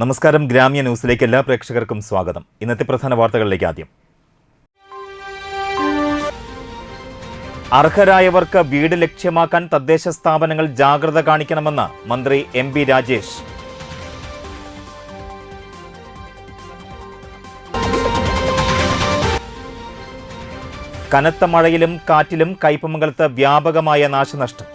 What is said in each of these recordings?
നമസ്കാരം. ഗ്രാമ്യ ന്യൂസിലേക്ക് എല്ലാ പ്രേക്ഷകർക്കും സ്വാഗതം. ഇന്നത്തെ പ്രധാന വാർത്തകളിലേക്ക് ആദ്യം. അർഹരായവർക്ക് വീട് ലക്ഷ്യമാക്കാൻ തദ്ദേശ സ്ഥാപനങ്ങൾ ജാഗ്രത കാണിക്കണമെന്ന് മന്ത്രി എം.ബി. രാജേഷ്. കനത്ത മഴയിലും കാറ്റിലും കയ്പമംഗലത്ത് വ്യാപകമായ നാശനഷ്ടം.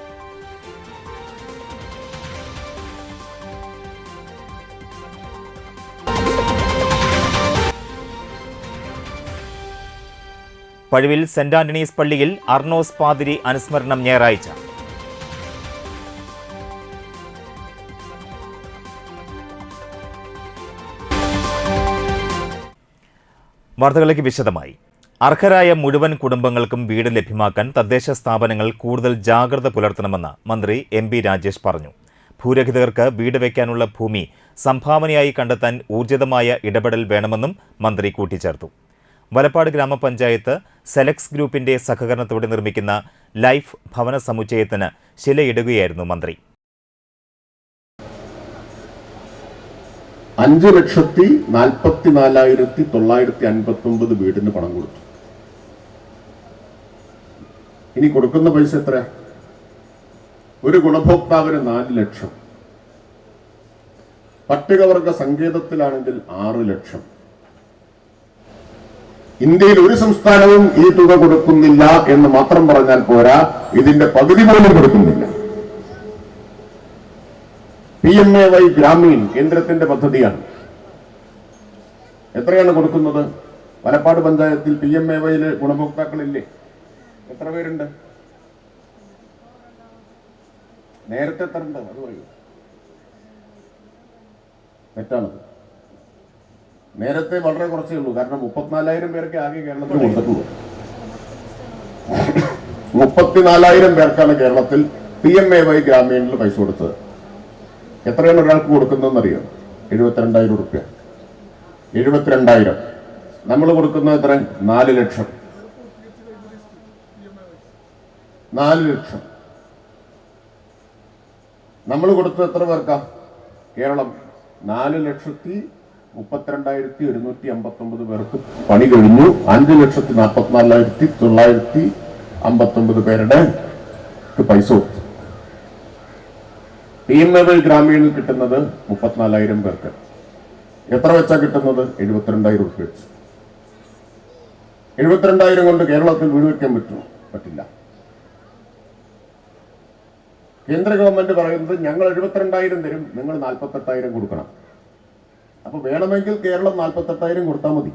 പഴുവിൽ സെന്റ് ആന്റണീസ് പള്ളിയിൽ അർണോസ് പാതിരി അനുസ്മരണം ഞായറാഴ്ച. വാർത്തകളിലേക്ക് വിശദമായി. അർഹരായ മുഴുവൻ കുടുംബങ്ങൾക്കും വീട് ലഭ്യമാക്കാൻ തദ്ദേശ സ്ഥാപനങ്ങൾ കൂടുതൽ ജാഗ്രത പുലർത്തണമെന്ന് മന്ത്രി എം.ബി. രാജേഷ് പറഞ്ഞു. ഭൂരഹിതർക്ക് വീട് വയ്ക്കാനുള്ള ഭൂമി സംഭാവനയായി കണ്ടെത്താൻ ഊർജിതമായ ഇടപെടൽ വേണമെന്നും മന്ത്രി കൂട്ടിച്ചേർത്തു. വലപ്പാട് ഗ്രാമപഞ്ചായത്ത് സെലക്സ് ഗ്രൂപ്പിന്റെ സഹകരണത്തോടെ നിർമ്മിക്കുന്ന ലൈഫ് ഭവന സമുച്ചയത്തിന് ശിലയിടുകയായിരുന്നു മന്ത്രി. 5,44,959 വീടിന് പണം കൊടുത്തു. ഇനി കൊടുക്കുന്ന പൈസ എത്ര? ഒരു ഗുണഭോക്താവിന് 4 ലക്ഷം. പട്ടികവർഗ സങ്കേതത്തിലാണെങ്കിൽ 6 ലക്ഷം. ഇന്ത്യയിൽ ഒരു സംസ്ഥാനവും ഈ തുക കൊടുക്കുന്നില്ല എന്ന് മാത്രം പറഞ്ഞാൽ പോരാ, ഇതിന്റെ പകുതി പോലും കൊടുക്കുന്നില്ല. PMAY ഗ്രാമീൺ കേന്ദ്രത്തിന്റെ പദ്ധതിയാണ്. എത്രയാണ് കൊടുക്കുന്നത്? വലപ്പാട് പഞ്ചായത്തിൽ PMAYയിലെ ഗുണഭോക്താക്കളില്ലേ? എത്ര പേരുണ്ട്? നേരത്തെ എത്ര ഉണ്ട് അത് പറയൂ. തെറ്റാണത്. നേരത്തെ വളരെ കുറച്ചേ ഉള്ളൂ. കാരണം 34,000 പേർക്ക് ആകെ കേരളത്തിൽ കൊടുത്തിട്ടുള്ളൂ. 34,000 പേർക്കാണ് കേരളത്തിൽ PMAY ഗ്രാമീണിൽ പൈസ കൊടുത്തത്. എത്രയാണ് ഒരാൾക്ക് കൊടുക്കുന്നതെന്ന് അറിയാം? 72,000 രൂപ. 72,000. നമ്മൾ കൊടുക്കുന്നത് എത്ര? 4 ലക്ഷം. 4 ലക്ഷം. നമ്മൾ കൊടുത്തത് എത്ര പേർക്കാ? കേരളം 4,32,159 പേർക്ക് പണി കഴിഞ്ഞു. 5,44,959 പേരുടെ പൈസ കൊടുത്തു. PMAY ഗ്രാമീണിൽ കിട്ടുന്നത് 34,000 പേർക്ക്. എത്ര വെച്ചാ കിട്ടുന്നത്? 72,000 രൂപ വെച്ച്. 72,000 കൊണ്ട് കേരളത്തിൽ വീട് വയ്ക്കാൻ പറ്റുമോ? പറ്റില്ല. കേന്ദ്ര ഗവൺമെന്റ് പറയുന്നത് ഞങ്ങൾ 72,000 തരും, നിങ്ങൾ 48,000 കൊടുക്കണം. അപ്പൊ വേണമെങ്കിൽ കേരളം 48,000 കൊടുത്താൽ മതി.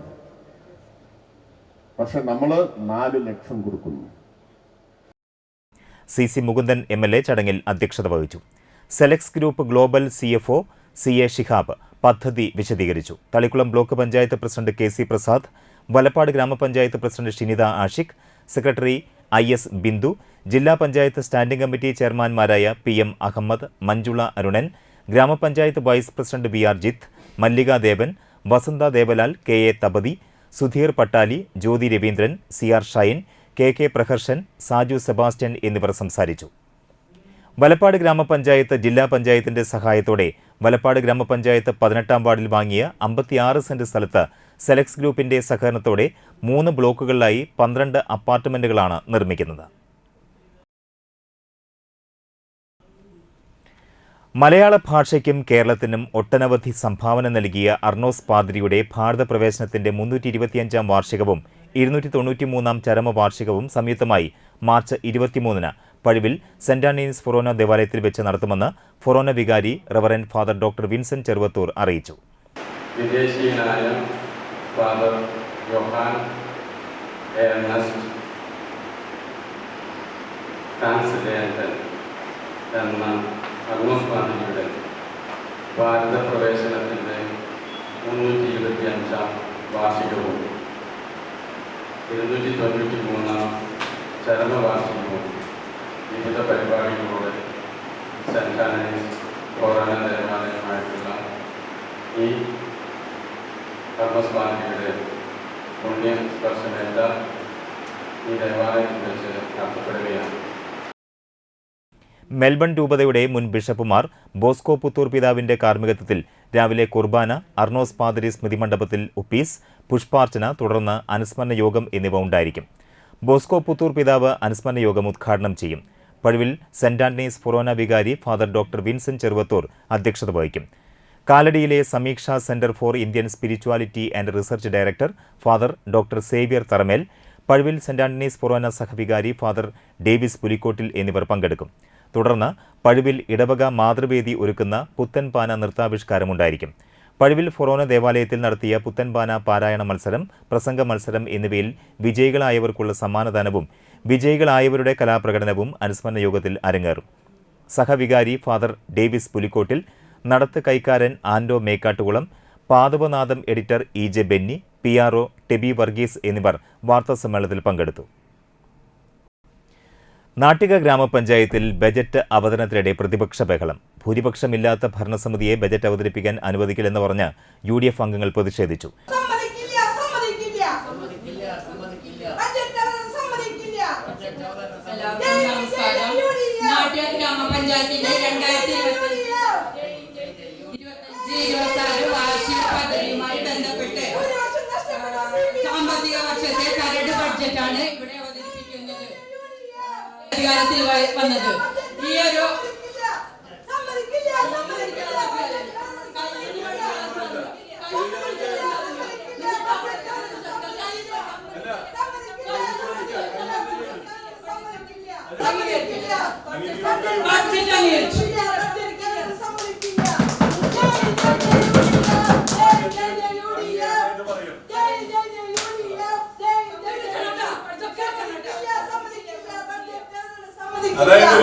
പക്ഷെ നമ്മൾ 4 ലക്ഷം കൊടുക്കുന്നു. CC മുകുന്ദൻ MLA ചടങ്ങിൽ അധ്യക്ഷത വഹിച്ചു. Selex group global CFO CA Shihab പദ്ധതി വിശദീകരിച്ചു. Thalikulam block panchayat president KC Prasad, Valappad ഗ്രാമപഞ്ചായത്ത് president Shinitha Ashiq, secretary IS Bindu, ജില്ലാ പഞ്ചായത്ത് സ്റ്റാൻഡിംഗ് കമ്മിറ്റി ചെയർമാൻമാരായ PM അഹമ്മദ്, മഞ്ജുള അരുണൻ, ഗ്രാമപഞ്ചായത്ത് vice president BR Jith, Mallika Devan, Vasantha Devalal, KA Thapathi, Sudheer Pattali, Jyothi Raveendran, CR Shine, KK Praharshan, Saju Sebastian എന്നിവർ സംസാരിച്ചു. വലപ്പാട് ഗ്രാമപഞ്ചായത്ത് ജില്ലാ പഞ്ചായത്തിന്റെ സഹായത്തോടെ വലപ്പാട് ഗ്രാമപഞ്ചായത്ത് 18-ാം വാർഡിൽ വാങ്ങിയ 56 സെന്റ് സ്ഥലത്ത് സെലക്സ് ഗ്രൂപ്പിന്റെ സഹകരണത്തോടെ 3 ബ്ലോക്കുകളിലായി 12 അപ്പാർട്ട്മെന്റുകളാണ് നിർമ്മിക്കുന്നത്. മലയാള ഭാഷയ്ക്കും കേരളത്തിനും ഒട്ടനവധി സംഭാവന നൽകിയ അർണോസ് പാതിരിയുടെ ഭാരത പ്രവേശനത്തിന്റെ 325-ാം വാർഷികവും 293-ാം ചരമവാർഷികവും സംയുക്തമായി മാർച്ച് 23-ന് പഴുവിൽ സെന്റ് ആന്റണീസ് ഫൊറോന ദേവാലയത്തിൽ വെച്ച് നടത്തുമെന്ന് ഫൊറോന വികാരി reverend father doctor Vincent Cheruvathur അറിയിച്ചു. വിദേശീയനായ ഫാദർ യോഹാൻ ഏർണസ്റ്റ് ട്രാൻസ്ലേറ്റർ എന്ന അർണോസ് പാതിരിയുടെ ഭാരത പ്രവേശനത്തിൻ്റെ 325-ാം വാർഷികവും 293-ാം ചരമവാർഷികവും വിവിധ പരിപാടികളോടെ സെന്റ് ആന്റണീസ് ഫൊറോന ദേവാലയമായിട്ടുള്ള ഈ അർണോസ് പാതിരിയുടെ പുണ്യ സ്പർശമേറ്റ ഈ ദേവാലയത്തിൽ വെച്ച് നടത്തപ്പെടുകയാണ്. മെൽബൺ രൂപതയുടെ മുൻ ബിഷപ്പുമാർ ബോസ്കോ പുത്തൂർ പിതാവിന്റെ കാർമ്മികത്വത്തിൽ രാവിലെ കുർബാന, അർണോസ് പാതിരി സ്മൃതി മണ്ഡപത്തിൽ ഉപ്പീസ്, പുഷ്പാർച്ചന, തുടർന്ന് അനുസ്മരണ യോഗം എന്നിവ ഉണ്ടായിരിക്കും. ബോസ്കോ പുത്തൂർ പിതാവ് അനുസ്മരണ യോഗം ഉദ്ഘാടനം ചെയ്യും. പഴുവിൽ സെന്റ് ആന്റണീസ് ഫൊറോന വികാരി ഫാദർ ഡോക്ടർ വിൻസെന്റ് ചെറുവത്തൂർ അധ്യക്ഷത വഹിക്കും. കാലടിയിലെ Sameeksha centre for Indian spirituality and research director father doctor Xavier Tharamel, Pazhuvil saint Antony's forane സഹവികാരി ഫാദർ ഡേവിസ് പുലിക്കോട്ടിൽ എന്നിവർ പങ്കെടുക്കും. തുടർന്ന് പഴുവിൽ ഇടവക മാതൃവേദി ഒരുക്കുന്ന പുത്തൻപാന നൃത്താവിഷ്കാരമുണ്ടായിരിക്കും. പഴുവിൽ ഫൊറോന ദേവാലയത്തിൽ നടത്തിയ പുത്തൻപാന പാരായണ മത്സരം, പ്രസംഗ മത്സരം എന്നിവയിൽ വിജയികളായവർക്കുള്ള സമ്മാനദാനവും വിജയികളായവരുടെ കലാപ്രകടനവും അനുസ്മരണ യോഗത്തിൽ അരങ്ങേറും. സഹവികാരി ഫാദർ ഡേവിസ് പുലിക്കോട്ടിൽ, നടത്ത് കൈക്കാരൻ ആൻഡോ മേക്കാട്ടുകുളം, പാദവനാദം എഡിറ്റർ ഇ.ജെ. ബെന്നി, PRO ടെബി വർഗീസ് എന്നിവർ വാർത്താസമ്മേളനത്തിൽ പങ്കെടുത്തു. നാട്ടിക ഗ്രാമപഞ്ചായത്തിൽ ബജറ്റ് അവതരണത്തിനിടെ പ്രതിപക്ഷ ബഹളം. ഭൂരിപക്ഷമില്ലാത്ത ഭരണസമിതിയെ ബജറ്റ് അവതരിപ്പിക്കാൻ അനുവദിക്കില്ലെന്ന് പറഞ്ഞ് UDF അംഗങ്ങൾ പ്രതിഷേധിച്ചു. സാമ്പത്തിക വർഷത്തെ കരട് ബഡ്ജറ്റാണ് ഇവിടെ അവതരിപ്പിക്കുന്നത്. അധികാരത്തിൽ വന്നത് ഈ ഒരു അതായത്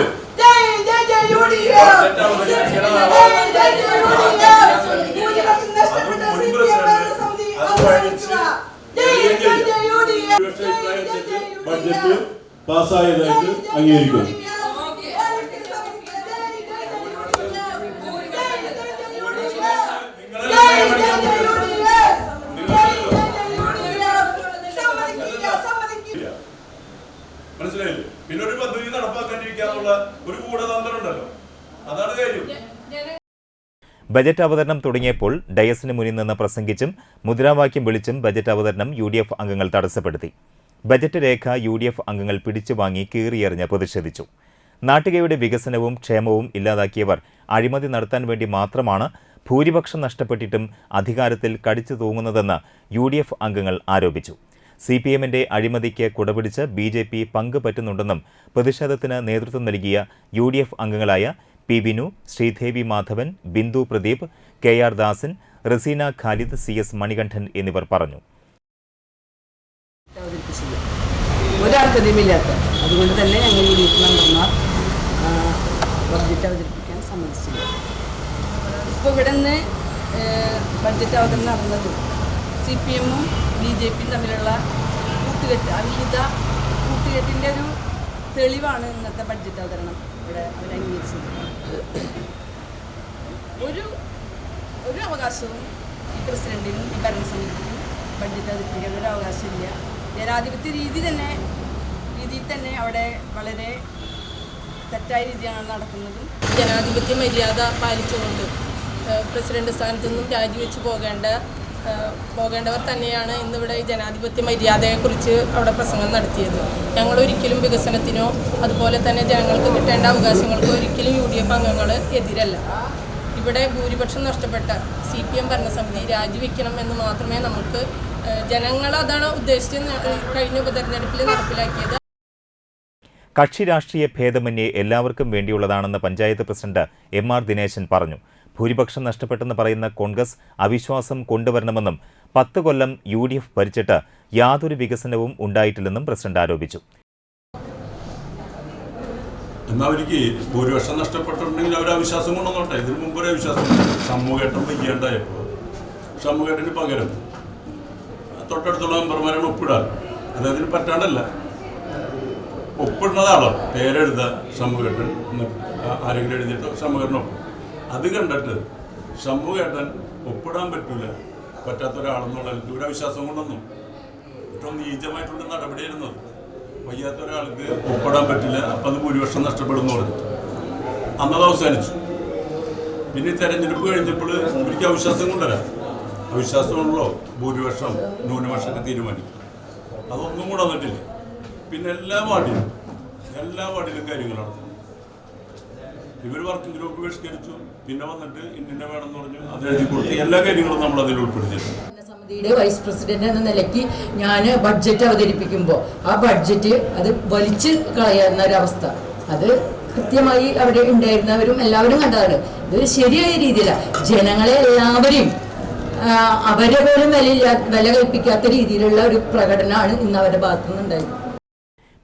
ബഡ്ജറ്റ് പാസ്സായതായിട്ട് അംഗീകരിക്കുന്നു. മനസ്സിലായില്ലേ? പിന്നെ ഒരു പദ്ധതി നടപ്പാക്കാണ്ടിരിക്കാനുള്ള ഒരു ഗൂഢതന്ത്രമുണ്ടല്ലോ, അതാണ് കാര്യം. ബജറ്റ് അവതരണം തുടങ്ങിയപ്പോൾ ഡയസിന് മുന്നിൽ നിന്ന് പ്രസംഗിച്ചും മുദ്രാവാക്യം വിളിച്ചും ബജറ്റ് അവതരണം UDF അംഗങ്ങൾ തടസ്സപ്പെടുത്തി. ബജറ്റ് രേഖ UDF അംഗങ്ങൾ പിടിച്ചുവാങ്ങി കീറിയെറിഞ്ഞ് പ്രതിഷേധിച്ചു. നാട്ടികയുടെ വികസനവും ക്ഷേമവും ഇല്ലാതാക്കിയവർ അഴിമതി നടത്താൻ വേണ്ടി മാത്രമാണ് ഭൂരിപക്ഷം നഷ്ടപ്പെട്ടിട്ടും അധികാരത്തിൽ കടിച്ചു തൂങ്ങുന്നതെന്ന് UDF അംഗങ്ങൾ ആരോപിച്ചു. CPMന്റെ അഴിമതിക്ക് കുടപിടിച്ച് BJP പങ്ക് പറ്റുന്നുണ്ടെന്നും പ്രതിഷേധത്തിന് നേതൃത്വം നൽകിയ UDF അംഗങ്ങളായ P. ബിനു, ശ്രീദേവി മാധവൻ, ബിന്ദു പ്രദീപ്, KR ദാസൻ, റസീന ഖാലിദ്, CS മണികണ്ഠൻ എന്നിവർ പറഞ്ഞു. ഒരാൾക്കതിമില്ലാത്ത അതുകൊണ്ട് തന്നെ ഞങ്ങൾ UDF മെമ്പർമാർ ബഡ്ജറ്റ് അവതരിപ്പിക്കാൻ സമ്മതിച്ചില്ല. ഇപ്പോൾ ഇവിടെ നിന്ന് ബഡ്ജറ്റ് അവതരണം നടന്നത് CPMഉം BJPയും തമ്മിലുള്ള കൂട്ടുകെട്ട്, അവിഹിത കൂട്ടുകെട്ടിൻ്റെ ഒരു തെളിവാണ് ഇന്നത്തെ ബഡ്ജറ്റ് അവതരണം ഇവിടെ അവർ അംഗീകരിച്ചത്. ഒരു അവകാശവും ഈ പ്രസിഡന്റിനും ഈ ഭരണസമിതിക്കും ബഡ്ജറ്റ് അവതരിപ്പിക്കാൻ ഒരു അവകാശമില്ല. ജനാധിപത്യ രീതിയിൽ തന്നെ അവിടെ വളരെ തെറ്റായ രീതിയാണ് നടക്കുന്നതും. ജനാധിപത്യ മര്യാദ പാലിച്ചുകൊണ്ട് പ്രസിഡന്റ് സ്ഥാനത്തു നിന്നും രാജിവെച്ച് പോകേണ്ടവർ തന്നെയാണ് ഇന്നിവിടെ ഈ ജനാധിപത്യ മര്യാദയെക്കുറിച്ച് അവിടെ പ്രസംഗം നടത്തിയത്. ഞങ്ങൾ ഒരിക്കലും വികസനത്തിനോ അതുപോലെ തന്നെ ജനങ്ങൾക്ക് കിട്ടേണ്ട അവകാശങ്ങൾക്കോ ഒരിക്കലും UDF അംഗങ്ങൾ എതിരല്ല. ഇവിടെ ഭൂരിപക്ഷം നഷ്ടപ്പെട്ട CPM ഭരണസമിതി രാജിവെക്കണം എന്ന് മാത്രമേ നമുക്ക് ജനങ്ങൾ അതാണ് ഉദ്ദേശിച്ച് കഴിഞ്ഞ ഉപതെരഞ്ഞെടുപ്പിൽ നടപ്പിലാക്കിയത്. കക്ഷി രാഷ്ട്രീയ ഭേദമന്യേ എല്ലാവർക്കും വേണ്ടിയുള്ളതാണെന്ന് പഞ്ചായത്ത് പ്രസിഡന്റ് MR ദിനേശൻ പറഞ്ഞു. ഭൂരിപക്ഷം നഷ്ടപ്പെട്ടെന്ന് പറയുന്ന കോൺഗ്രസ് അവിശ്വാസം കൊണ്ടുവരണമെന്നും 10 കൊല്ലം UDF ഭരിച്ചിട്ട് യാതൊരു വികസനവും ഉണ്ടായിട്ടില്ലെന്നും പ്രസിഡന്റ് ആരോപിച്ചു. എന്നാൽ അവർക്ക് ഭൂരിപക്ഷം നഷ്ടപ്പെട്ടിട്ടുണ്ടെങ്കിൽ അവർ അവിശ്വാസം കൊണ്ടുവന്നോട്ടെ. ഇതിന് മുമ്പ് ഒരു അവിശ്വാസം ഷമ്മുകേട്ടൻ വയ്യേണ്ടായപ്പോൾ ഷമ്മുകേട്ടന് പകരം തൊട്ടടുത്തുള്ള മെമ്പർമാരാണ് ഒപ്പിടാറ്. അത് അതിന് പറ്റാണ്ടല്ല, ഒപ്പിടുന്നതാണോ പേരെഴുതുക ഷമ്മുകേട്ടൻ ആരെങ്കിലും എഴുതിയിട്ട് ഷമ്മുകേട്ടൻ ഒപ്പിടും. അത് കണ്ടിട്ട് ഷമ്മുകേട്ടൻ ഒപ്പിടാൻ പറ്റാത്ത ഒരാളെന്നുള്ള ഒരു അവിശ്വാസം കൊണ്ടൊന്നും ഏറ്റവും നീചമായിട്ടുള്ള നടപടിയായിരുന്നത്. വയ്യാത്ത ഒരാൾക്ക് ഒപ്പിടാൻ പറ്റില്ല, അപ്പം അത് ഭൂരിപക്ഷം നഷ്ടപ്പെടുന്നു പറഞ്ഞു. അന്നത് അവസാനിച്ചു. പിന്നെ ഈ തെരഞ്ഞെടുപ്പ് കഴിഞ്ഞപ്പോൾ എനിക്ക് അവിശ്വാസം കൊണ്ടുവരാം. അവിശ്വാസമുള്ളോ ഭൂരിപക്ഷം ന്യൂനപക്ഷമൊക്കെ തീരുമാനിക്കും. അതൊന്നും കൂടെ വന്നിട്ടില്ല. പിന്നെ എല്ലാ വാർഡിലും കാര്യങ്ങൾ നടത്തും. ഇവർ വർക്കിംഗ് ഗ്രൂപ്പ് ബഹിഷ്കരിച്ചു. പിന്നെ വന്നിട്ട് ഇന്ന വേണമെന്ന് പറഞ്ഞു, അത് എഴുതി കൊടുത്ത് എല്ലാ കാര്യങ്ങളും നമ്മൾ അതിൽ ഉൾപ്പെടുത്തിയിട്ടുണ്ട്. സമിതിയുടെ വൈസ് പ്രസിഡന്റ് എന്ന നിലയ്ക്ക് ഞാൻ ബഡ്ജറ്റ് അവതരിപ്പിക്കുമ്പോൾ ആ ബഡ്ജറ്റ് അത് വലിച്ചു കളയുന്ന ഒരവസ്ഥ അത് കൃത്യമായി അവിടെ ഉണ്ടായിരുന്നവരും എല്ലാവരും കണ്ടതാണ്. ഇത് ശരിയായ രീതിയിലാണ്. ജനങ്ങളെ എല്ലാവരെയും അവരെ പോലും വില കൽപ്പിക്കാത്ത രീതിയിലുള്ള ഒരു പ്രകടനമാണ് ഇന്ന് അവരുടെ ഭാഗത്തുനിന്നുണ്ടായത്.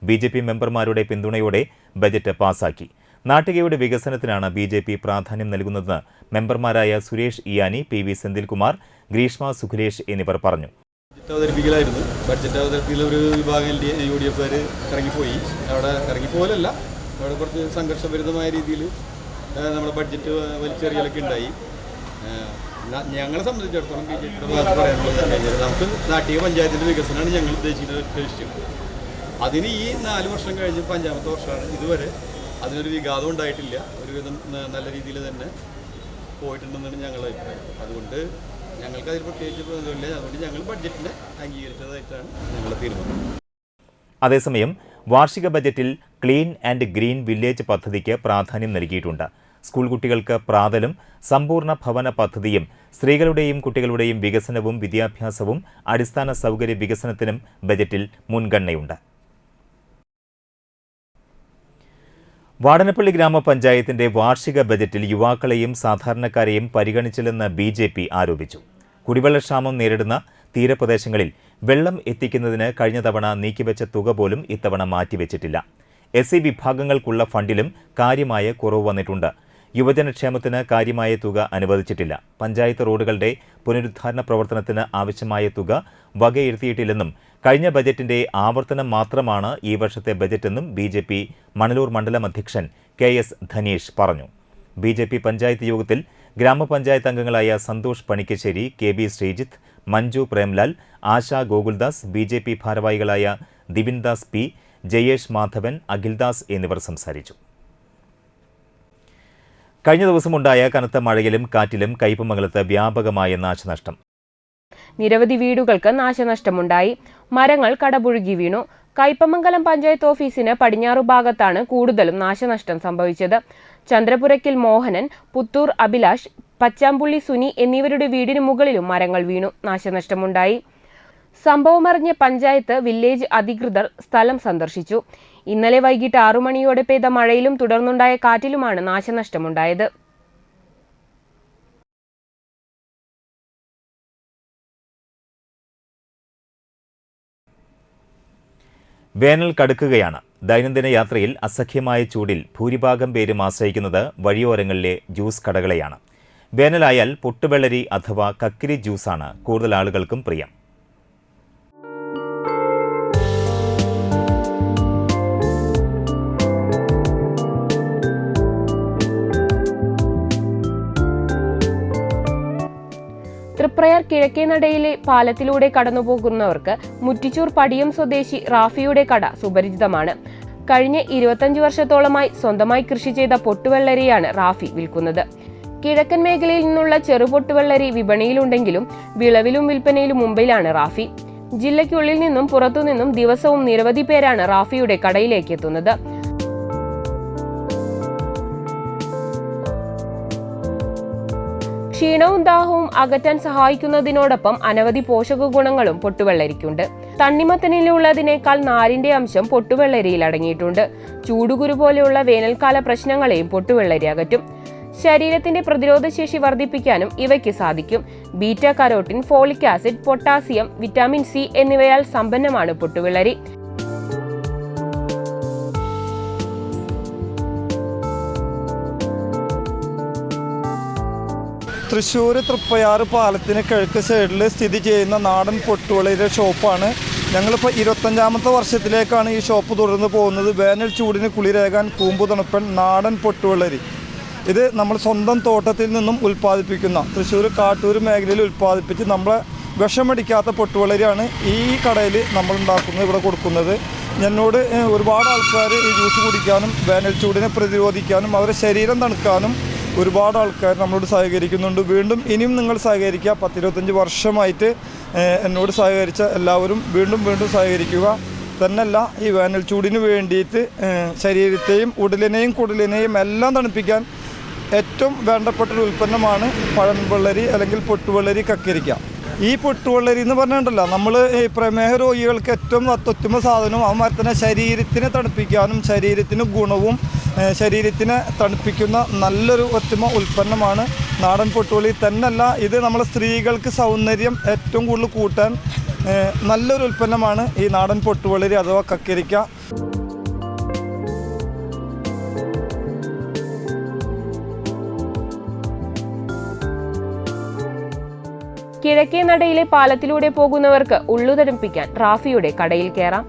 BJP മെമ്പർമാരുടെ പിന്തുണയോടെ ബജറ്റ് പാസാക്കി. നാട്ടികയുടെ വികസനത്തിനാണ് BJP പ്രാധാന്യം നൽകുന്നതെന്ന് മെമ്പർമാരായ സുരേഷ് ഇയാനി, PV സെന്തിൽകുമാർ, ഗ്രീഷ്മ സുഖുലേഷ് എന്നിവർ പറഞ്ഞു. അവതരിപ്പിക്കലായിരുന്നു. ബഡ്ജറ്റ് അവതരിപ്പിക്കൽ ഒരു വിഭാഗം UDF ഇറങ്ങിപ്പോയി. അവിടെ ഇറങ്ങിപ്പോലല്ല, അവിടെ കുറച്ച് സംഘർഷഭരിതമായ രീതിയിൽ നമ്മുടെ ബഡ്ജറ്റ് വലിച്ചെറിയലൊക്കെ ഉണ്ടായി. ഞങ്ങളെ സംബന്ധിച്ചിടത്തോളം BJPയുടെ ഭാഗത്ത് പറയാനുള്ളത് കഴിഞ്ഞാൽ നമുക്ക് നാട്ടിക പഞ്ചായത്തിൻ്റെ വികസനമാണ് ഞങ്ങൾ ഉദ്ദേശിക്കുന്നത്. അതിന് ഈ 4 വർഷം കഴിഞ്ഞ് 5ാമത്തെ വർഷമാണ്. ഇതുവരെ അതിനൊരു വിഘാതം ഉണ്ടായിട്ടില്ല. ഒരുവിധം നല്ല രീതിയിൽ തന്നെ പോയിട്ടുണ്ടെന്നാണ് ഞങ്ങളുടെ അഭിപ്രായം. അതുകൊണ്ട് ഞങ്ങൾക്ക് അതിൽ പ്രത്യേകിച്ച് തോന്നുന്നില്ല. അതുകൊണ്ട് ഞങ്ങൾ ബഡ്ജറ്റിനെ അംഗീകരിച്ചതായിട്ടാണ് ഞങ്ങളുടെ തീരുമാനം. അതേസമയം വാർഷിക ബജറ്റിൽ ക്ലീൻ ആൻഡ് ഗ്രീൻ വില്ലേജ് പദ്ധതിക്ക് പ്രാധാന്യം നൽകിയിട്ടുണ്ട്. സ്കൂൾ കുട്ടികൾക്ക് പ്രാതലും സമ്പൂർണ്ണ ഭവന പദ്ധതിയും സ്ത്രീകളുടെയും കുട്ടികളുടെയും വികസനവും വിദ്യാഭ്യാസവും അടിസ്ഥാന സൗകര്യ വികസനത്തിനും ബജറ്റിൽ മുൻഗണനയുണ്ട്. വാടനപ്പള്ളി ഗ്രാമപഞ്ചായത്തിന്റെ വാർഷിക ബജറ്റിൽ യുവാക്കളെയും സാധാരണക്കാരെയും പരിഗണിച്ചില്ലെന്ന് BJP ആരോപിച്ചു. കുടിവെള്ളക്ഷാമം നേരിടുന്ന തീരപ്രദേശങ്ങളിൽ വെള്ളം എത്തിക്കുന്നതിന് കഴിഞ്ഞ തവണ നീക്കിവെച്ച തുക പോലും ഇത്തവണ മാറ്റിവെച്ചിട്ടില്ല. SC വിഭാഗങ്ങൾക്കുള്ള ഫണ്ടിലും കാര്യമായ കുറവ് വന്നിട്ടുണ്ട്. യുവജനക്ഷേമത്തിന് കാര്യമായ തുക അനുവദിച്ചിട്ടില്ല. പഞ്ചായത്ത് റോഡുകളുടെ പുനരുദ്ധാരണ പ്രവർത്തനത്തിന് ആവശ്യമായ തുക വകയിരുത്തിയിട്ടില്ലെന്നും കഴിഞ്ഞ ബജറ്റിന്റെ ആവർത്തനം മാത്രമാണ് ഈ വർഷത്തെ ബജറ്റെന്നും BJP മണലൂർ മണ്ഡലം അധ്യക്ഷൻ KS ധനീഷ് പറഞ്ഞു. BJP പഞ്ചായത്ത് യോഗത്തിൽ ഗ്രാമപഞ്ചായത്ത് അംഗങ്ങളായ സന്തോഷ് പണിക്കശ്ശേരി, KB ശ്രീജിത്ത്, മഞ്ജു പ്രേംലാൽ, ആശാ ഗോകുൽദാസ്, BJP ഭാരവാഹികളായ ദിവിൻദാസ് P, ജയേഷ് മാധവൻ, അഖിൽദാസ് എന്നിവർ സംസാരിച്ചു. കഴിഞ്ഞ ദിവസമുണ്ടായ കനത്ത മഴയിലും കാറ്റിലും കയ്പമംഗലത്ത് വ്യാപകമായ നാശനഷ്ടം. നിരവധി വീടുകൾക്ക് നാശനഷ്ടമുണ്ടായി. മരങ്ങൾ കടപുഴുകി വീണു. കയ്പമംഗലം പഞ്ചായത്ത് ഓഫീസിന് പടിഞ്ഞാറു ഭാഗത്താണ് കൂടുതലും നാശനഷ്ടം സംഭവിച്ചത്. ചന്ദ്രപുരയ്ക്കൽ മോഹനൻ, പുത്തൂർ അഭിലാഷ്, പച്ചാമ്പുള്ളി സുനി എന്നിവരുടെ വീടിന് മുകളിലും മരങ്ങൾ വീണു. നാശനഷ്ടമുണ്ടായി. സംഭവമറിഞ്ഞ പഞ്ചായത്ത് വില്ലേജ് അധികൃതർ സ്ഥലം സന്ദർശിച്ചു. ഇന്നലെ വൈകിട്ട് 6 മണിയോടെ പെയ്ത മഴയിലും തുടർന്നുണ്ടായ കാറ്റിലുമാണ് നാശനഷ്ടമുണ്ടായത്. വേനൽ കടുക്കുകയാണ്. ദൈനംദിന യാത്രയിൽ അസഖ്യമായ ചൂടിൽ ഭൂരിഭാഗം പേരും ആശ്രയിക്കുന്നത് വഴിയോരങ്ങളിലെ ജ്യൂസ് കടകളെയാണ്. വേനലായാൽ പൊട്ടുവെള്ളരി അഥവാ കക്കിരി ജ്യൂസാണ് കൂടുതൽ ആളുകൾക്കും പ്രിയം. തൃപ്രയാർ കിഴക്കേനടയിലെ പാലത്തിലൂടെ കടന്നുപോകുന്നവർക്ക് മുറ്റിച്ചൂർ പടിയം സ്വദേശി റാഫിയുടെ കട സുപരിചിതമാണ്. കഴിഞ്ഞ 25 വർഷത്തോളമായി സ്വന്തമായി കൃഷി ചെയ്ത പൊട്ടുവെള്ളരിയാണ് റാഫി വിൽക്കുന്നത്. കിഴക്കൻ മേഖലയിൽ നിന്നുള്ള ചെറുപൊട്ടുവെള്ളരി വിപണിയിലുണ്ടെങ്കിലും വിളവിലും വിൽപ്പനയിലും മുംബൈയിലാണ് റാഫി. ജില്ലയ്ക്കുള്ളിൽ നിന്നും പുറത്തുനിന്നും ദിവസവും നിരവധി പേരാണ് റാഫിയുടെ കടയിലേക്ക് എത്തുന്നത്. ക്ഷീണവും ദാഹവും അകറ്റാൻ സഹായിക്കുന്നതിനോടൊപ്പം അനവധി പോഷക ഗുണങ്ങളും പൊട്ടുവെള്ളരിക്കുണ്ട്. തണ്ണിമത്തനിലുള്ളതിനേക്കാൾ നാരിന്റെ അംശം പൊട്ടുവെള്ളരിയിൽ അടങ്ങിയിട്ടുണ്ട്. ചൂടുകുരു പോലെയുള്ള വേനൽക്കാല പ്രശ്നങ്ങളെയും പൊട്ടുവെള്ളരി അകറ്റും. ശരീരത്തിന്റെ പ്രതിരോധശേഷി വർദ്ധിപ്പിക്കാനും ഇവയ്ക്ക് സാധിക്കും. Beta carotene, folic acid, potassium, vitamin C എന്നിവയാൽ സമ്പന്നമാണ് പൊട്ടുവെള്ളരി. തൃശ്ശൂർ തൃപ്പയാർ പാലത്തിന് കിഴക്ക് സൈഡിൽ സ്ഥിതി ചെയ്യുന്ന നാടൻ പൊട്ടുവെള്ളരിയുടെ ഷോപ്പാണ്. ഞങ്ങളിപ്പോൾ 25ാമത്തെ വർഷത്തിലേക്കാണ് ഈ ഷോപ്പ് തുടർന്ന് പോകുന്നത്. വേനൽ ചൂടിന് കുളിരേകാൻ കൂമ്പു തണുപ്പൻ നാടൻ പൊട്ടുവെള്ളരി. ഇത് നമ്മൾ സ്വന്തം തോട്ടത്തിൽ നിന്നും ഉൽപ്പാദിപ്പിക്കുന്ന തൃശ്ശൂർ കാട്ടൂർ മേഖലയിൽ ഉൽപ്പാദിപ്പിച്ച് നമ്മളെ വിഷമടിക്കാത്ത പൊട്ടുവെള്ളരിയാണ് ഈ കടയിൽ നമ്മൾ ഉണ്ടാക്കുന്നത്, ഇവിടെ കൊടുക്കുന്നത്. എന്നോട് ഒരുപാട് ആൾക്കാർ ഈ ജ്യൂസ് കുടിക്കാനും വേനൽ ചൂടിനെ പ്രതിരോധിക്കാനും അവരുടെ ശരീരം തണുക്കാനും ഒരുപാട് ആൾക്കാർ നമ്മളോട് സഹകരിക്കുന്നുണ്ട്. വീണ്ടും ഇനിയും നിങ്ങൾ സഹകരിക്കുക. 10-25 വർഷമായിട്ട് എന്നോട് സഹകരിച്ച എല്ലാവരും വീണ്ടും സഹകരിക്കുക. തന്നെയല്ല, ഈ വേനൽ ചൂടിന് വേണ്ടിയിട്ട് ശരീരത്തെയും കുടലിനെയും എല്ലാം തണുപ്പിക്കാൻ ഏറ്റവും വേണ്ടപ്പെട്ടൊരു ഉൽപ്പന്നമാണ് പഴംവെള്ളരി അല്ലെങ്കിൽ പൊട്ടുവെള്ളരി, കക്കരിക്ക. ഈ പൊട്ടുവെള്ളരി എന്ന് പറഞ്ഞിട്ടുണ്ടല്ലോ, നമ്മൾ ഈ പ്രമേഹ രോഗികൾക്ക് ഏറ്റവും അത്യുത്തമ സാധനവും അതുമാതിരി തന്നെ ശരീരത്തിനെ തണുപ്പിക്കാനും ശരീരത്തിന് ഗുണവും ശരീരത്തിനെ തണുപ്പിക്കുന്ന നല്ലൊരു ഉത്തമ ഉൽപ്പന്നമാണ് നാടൻ പൊട്ടുവെള്ളരി. തന്നെയല്ല, ഇത് നമ്മളെ സ്ത്രീകൾക്ക് സൗന്ദര്യം ഏറ്റവും കൂടുതൽ കൂട്ടാൻ നല്ലൊരു ഉൽപ്പന്നമാണ് ഈ നാടൻ പൊട്ടുവെള്ളരി അഥവാ കക്കരിക്ക. കിഴക്കേ നടയിലെ പാലത്തിലൂടെ പോകുന്നവർക്ക് ഉള്ളു തണുപ്പിക്കാൻ റാഫിയുടെ കടയിൽ കയറാം.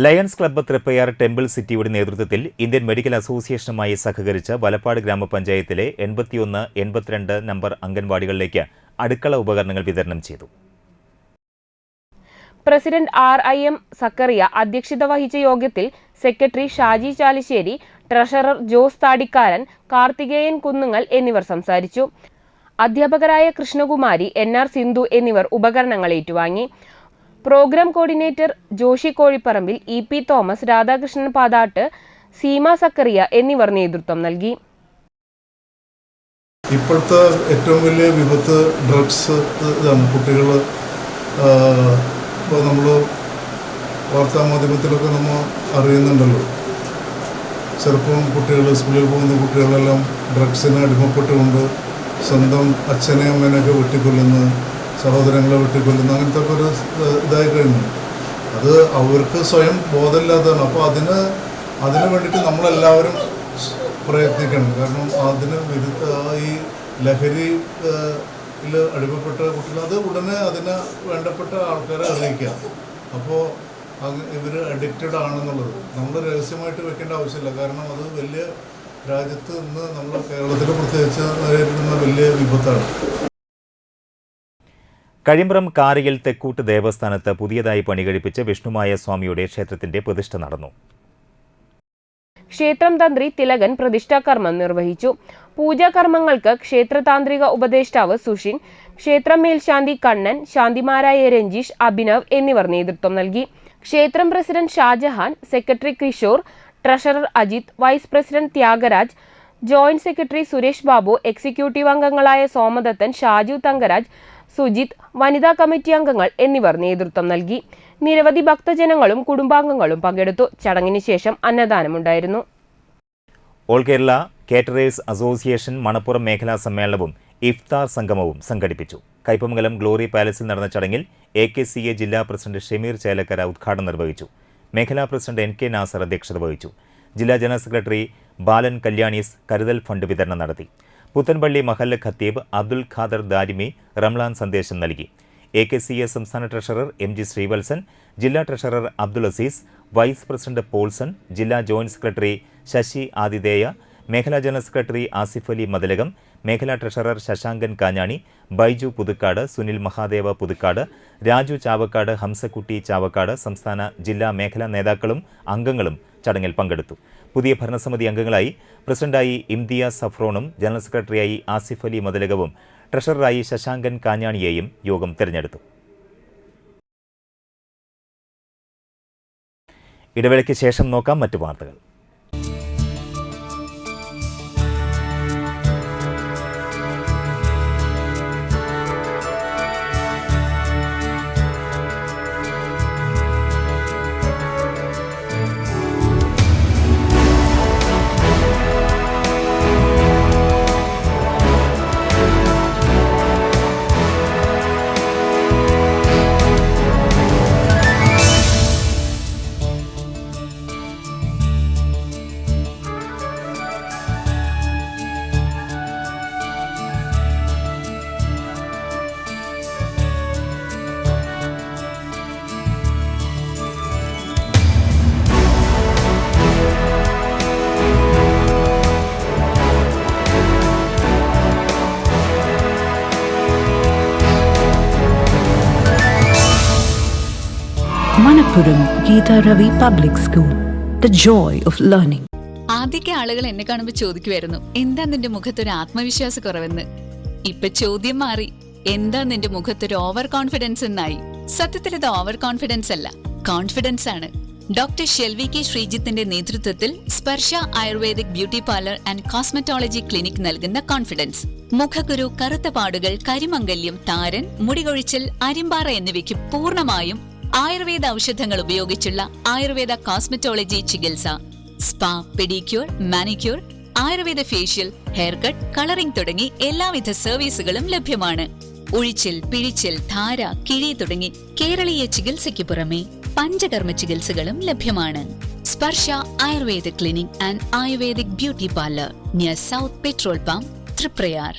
ലയൺസ് ക്ലബ്ബ് തൃപ്പയാർ ടെമ്പിൾ സിറ്റിയുടെ നേതൃത്വത്തിൽ ഇന്ത്യൻ മെഡിക്കൽ അസോസിയേഷനുമായി സഹകരിച്ച് വലപ്പാട് ഗ്രാമപഞ്ചായത്തിലെ 81, 82 നമ്പർ അംഗൻവാടികളിലേക്ക് അടുക്കള ഉപകരണങ്ങൾ വിതരണം ചെയ്തു. പ്രസിഡന്റ് RIM സക്കറിയ അധ്യക്ഷത വഹിച്ച യോഗത്തിൽ സെക്രട്ടറി ഷാജി ചാലിശ്ശേരി, ട്രഷറർ ജോസ് താടിക്കാരൻ, കാർത്തികേയൻ കുന്നുങ്ങൽ എന്നിവർ സംസാരിച്ചു. അധ്യാപകരായ കൃഷ്ണകുമാരി, NR സിന്ധു എന്നിവർ ഉപകരണങ്ങൾ ഏറ്റുവാങ്ങി. Programme coordinator Joshi Kozhipparambil, EP Thomas, Radhakrishnan പാതാട്ട്, Seema Zacharia എന്നിവർ നേതൃത്വം നൽകി. ഇപ്പോഴത്തെ ഏറ്റവും വലിയ വിപത്ത് ഡ്രഗ്സ് ഇതാണ്. കുട്ടികൾ ഇപ്പോൾ നമ്മൾ വാർത്താമാധ്യമത്തിലൊക്കെ നമ്മൾ അറിയുന്നുണ്ടല്ലോ, ചെറുപ്പം കുട്ടികൾ, സ്കൂളിൽ പോകുന്ന കുട്ടികളെല്ലാം ഡ്രഗ്സിന് അടിമപ്പെട്ടുകൊണ്ട് സ്വന്തം അച്ഛനെയും അമ്മേനെയൊക്കെ വെട്ടിക്കൊല്ലുന്നു, സഹോദരങ്ങളെ വെട്ടിക്കൊല്ലുന്നു, അങ്ങനത്തെ ഒക്കെ ഒരു ഇതായി കഴിഞ്ഞു. അത് അവർക്ക് സ്വയം ബോധമില്ലാത്തതാണ്. അപ്പോൾ അതിന് വേണ്ടിയിട്ട് നമ്മളെല്ലാവരും പ്രയത്നിക്കണം. കാരണം അതിന് ഈ ലഹരിയിൽ അടിമപ്പെട്ട കുട്ടികൾ അത് ഉടനെ അതിന് വേണ്ടപ്പെട്ട ആൾക്കാരെ അറിയിക്കുക. അപ്പോൾ ഇവർ അഡിക്റ്റഡ് ആണെന്നുള്ളത് നമ്മൾ രഹസ്യമായിട്ട് വെക്കേണ്ട ആവശ്യമില്ല. കാരണം അത് വലിയ രാജ്യത്ത് ഇന്ന് നമ്മൾ കേരളത്തിൽ പ്രത്യേകിച്ച് നേരിടുന്ന വലിയ വിപത്താണ്. കഴിമ്പ്രം കാരയിൽ തെക്കൂട്ട് ദേവസ്ഥാനത്ത് പുതിയതായി പണികഴിപ്പിച്ച് വിഷ്ണുമായ സ്വാമിയുടെ ക്ഷേത്രത്തിന്റെ പ്രതിഷ്ഠ നടന്നു. ക്ഷേത്രം തന്ത്രി തിലകൻ പ്രതിഷ്ഠാകർമ്മം നിർവഹിച്ചു. പൂജാകർമ്മങ്ങൾക്ക് ക്ഷേത്രതാന്ത്രിക ഉപദേഷ്ടാവ് സുഷിൻ, ക്ഷേത്രം മേൽശാന്തി കണ്ണൻ, ശാന്തിമാരായ രഞ്ജീഷ്, അഭിനവ് എന്നിവർ നേതൃത്വം നൽകി. ക്ഷേത്രം president Shajahan, secretary Kishore, treasurer Ajith, vice president Thyagaraj, joint secretary Suresh Babu, executive അംഗങ്ങളായ സോമദത്തൻ, ഷാജു തങ്കരാജ്, സുജിത്, വനിതാ കമ്മിറ്റി അംഗങ്ങൾ എന്നിവർ നേതൃത്വം നൽകി. നിരവധി ഭക്തജനങ്ങളും കുടുംബാംഗങ്ങളും പങ്കെടുത്തു. ചടങ്ങിന് ശേഷം അന്നദാനമുണ്ടായിരുന്നു. All Kerala caterers association Manappuram മേഖലാ സമ്മേളനവും ഇഫ്താർ സംഗമവും സംഘടിപ്പിച്ചു. കയ്പമംഗലം ഗ്ലോറി പാലസിൽ നടന്ന ചടങ്ങിൽ AKCA ജില്ലാ പ്രസിഡന്റ് ഷമീർ ചേലക്കര ഉദ്ഘാടനം നിർവഹിച്ചു. മേഖലാ പ്രസിഡന്റ് NK നാസർ അധ്യക്ഷത വഹിച്ചു. ജില്ലാ ജനറൽ സെക്രട്ടറി ബാലൻ കല്യാണീസ് കരുതൽ ഫണ്ട് വിതരണം നടത്തി. പുത്തൻപള്ളി മഹല്ല് ഖത്തീബ് അബ്ദുൽ ഖാദർ ദാരിമി റംലാൻ സന്ദേശം നൽകി. AKCA സംസ്ഥാന ട്രഷറർ MG ശ്രീവത്സൻ, ജില്ലാ treasurer Abdul Azeez, vice president Paulson, ജില്ലാ ജോയിന്റ് സെക്രട്ടറി ശശി ആതിഥേയ, മേഖലാ ജനറൽ സെക്രട്ടറി ആസിഫ് അലി മദലകം, മേഖലാ ട്രഷറർ ശശാങ്കൻ കാഞ്ഞാണി, ബൈജു പുതുക്കാട്, സുനിൽ മഹാദേവ പുതുക്കാട്, രാജു ചാവക്കാട്, ഹംസക്കുട്ടി ചാവക്കാട്, സംസ്ഥാന ജില്ലാ മേഖലാ നേതാക്കളും അംഗങ്ങളും ചടങ്ങിൽ പങ്കെടുത്തു. പുതിയ ഭരണസമിതി അംഗങ്ങളായി പ്രസിഡന്റായി ഇംതിയാസ് സഫ്രോണും ജനറൽ സെക്രട്ടറിയായി ആസിഫ് അലി മദലകവും ട്രഷററായി ശശാങ്കൻ കാഞ്ഞാണിയെയും യോഗം തിരഞ്ഞെടുത്തു. ഇടവേളയ്ക്ക് ശേഷം നോക്കാം മറ്റു വാർത്തകൾ. Manappuram Geeta Ravi Public School. The joy of learning. ആദ്യമൊക്കെ ആളുകൾ എന്നെ കാണുമ്പോൾ ചോദിക്കുമായിരുന്നു, എന്താ നിന്റെ മുഖത്തൊരു ആത്മവിശ്വാസ കുറവെന്ന്. ഇപ്പൊ ചോദ്യം മാറി, എന്താ നിന്റെ മുഖത്തൊരു ഓവർ കോൺഫിഡൻസ് എന്നായി. സത്യത്തിൽ ഇത് ഓവർ കോൺഫിഡൻസ് അല്ല, കോൺഫിഡൻസ് ആണ്. ഡോക്ടർ ഷെൽവി കെ ശ്രീജിത്തിന്റെ നേതൃത്വത്തിൽ Sparsha ayurvedic beauty parlour and cosmetology clinic നൽകുന്ന കോൺഫിഡൻസ്. മുഖക്കുരു, കറുത്ത പാടുകൾ, കരിമംഗല്യം, താരൻ, മുടികൊഴിച്ചിൽ, അരിമ്പാറ എന്നിവയ്ക്ക് പൂർണ്ണമായും ആയുർവേദ ഔഷധങ്ങൾ ഉപയോഗിച്ചുള്ള ആയുർവേദ കോസ്മെറ്റോളജി ചികിത്സ. Spa, pedicure, manicure, Ayurveda facial, hair cut, colouring തുടങ്ങി എല്ലാവിധ സർവീസുകളും ലഭ്യമാണ്. ഉഴിച്ചിൽ, പിഴിച്ചിൽ, ധാര, കിഴി തുടങ്ങി കേരളീയ ചികിത്സയ്ക്ക് പുറമെ പഞ്ചകർമ്മ ചികിത്സകളും ലഭ്യമാണ്. Sparsha Ayurveda clinic and ayurvedic beauty parlour near south petrol pump, Thriprayar.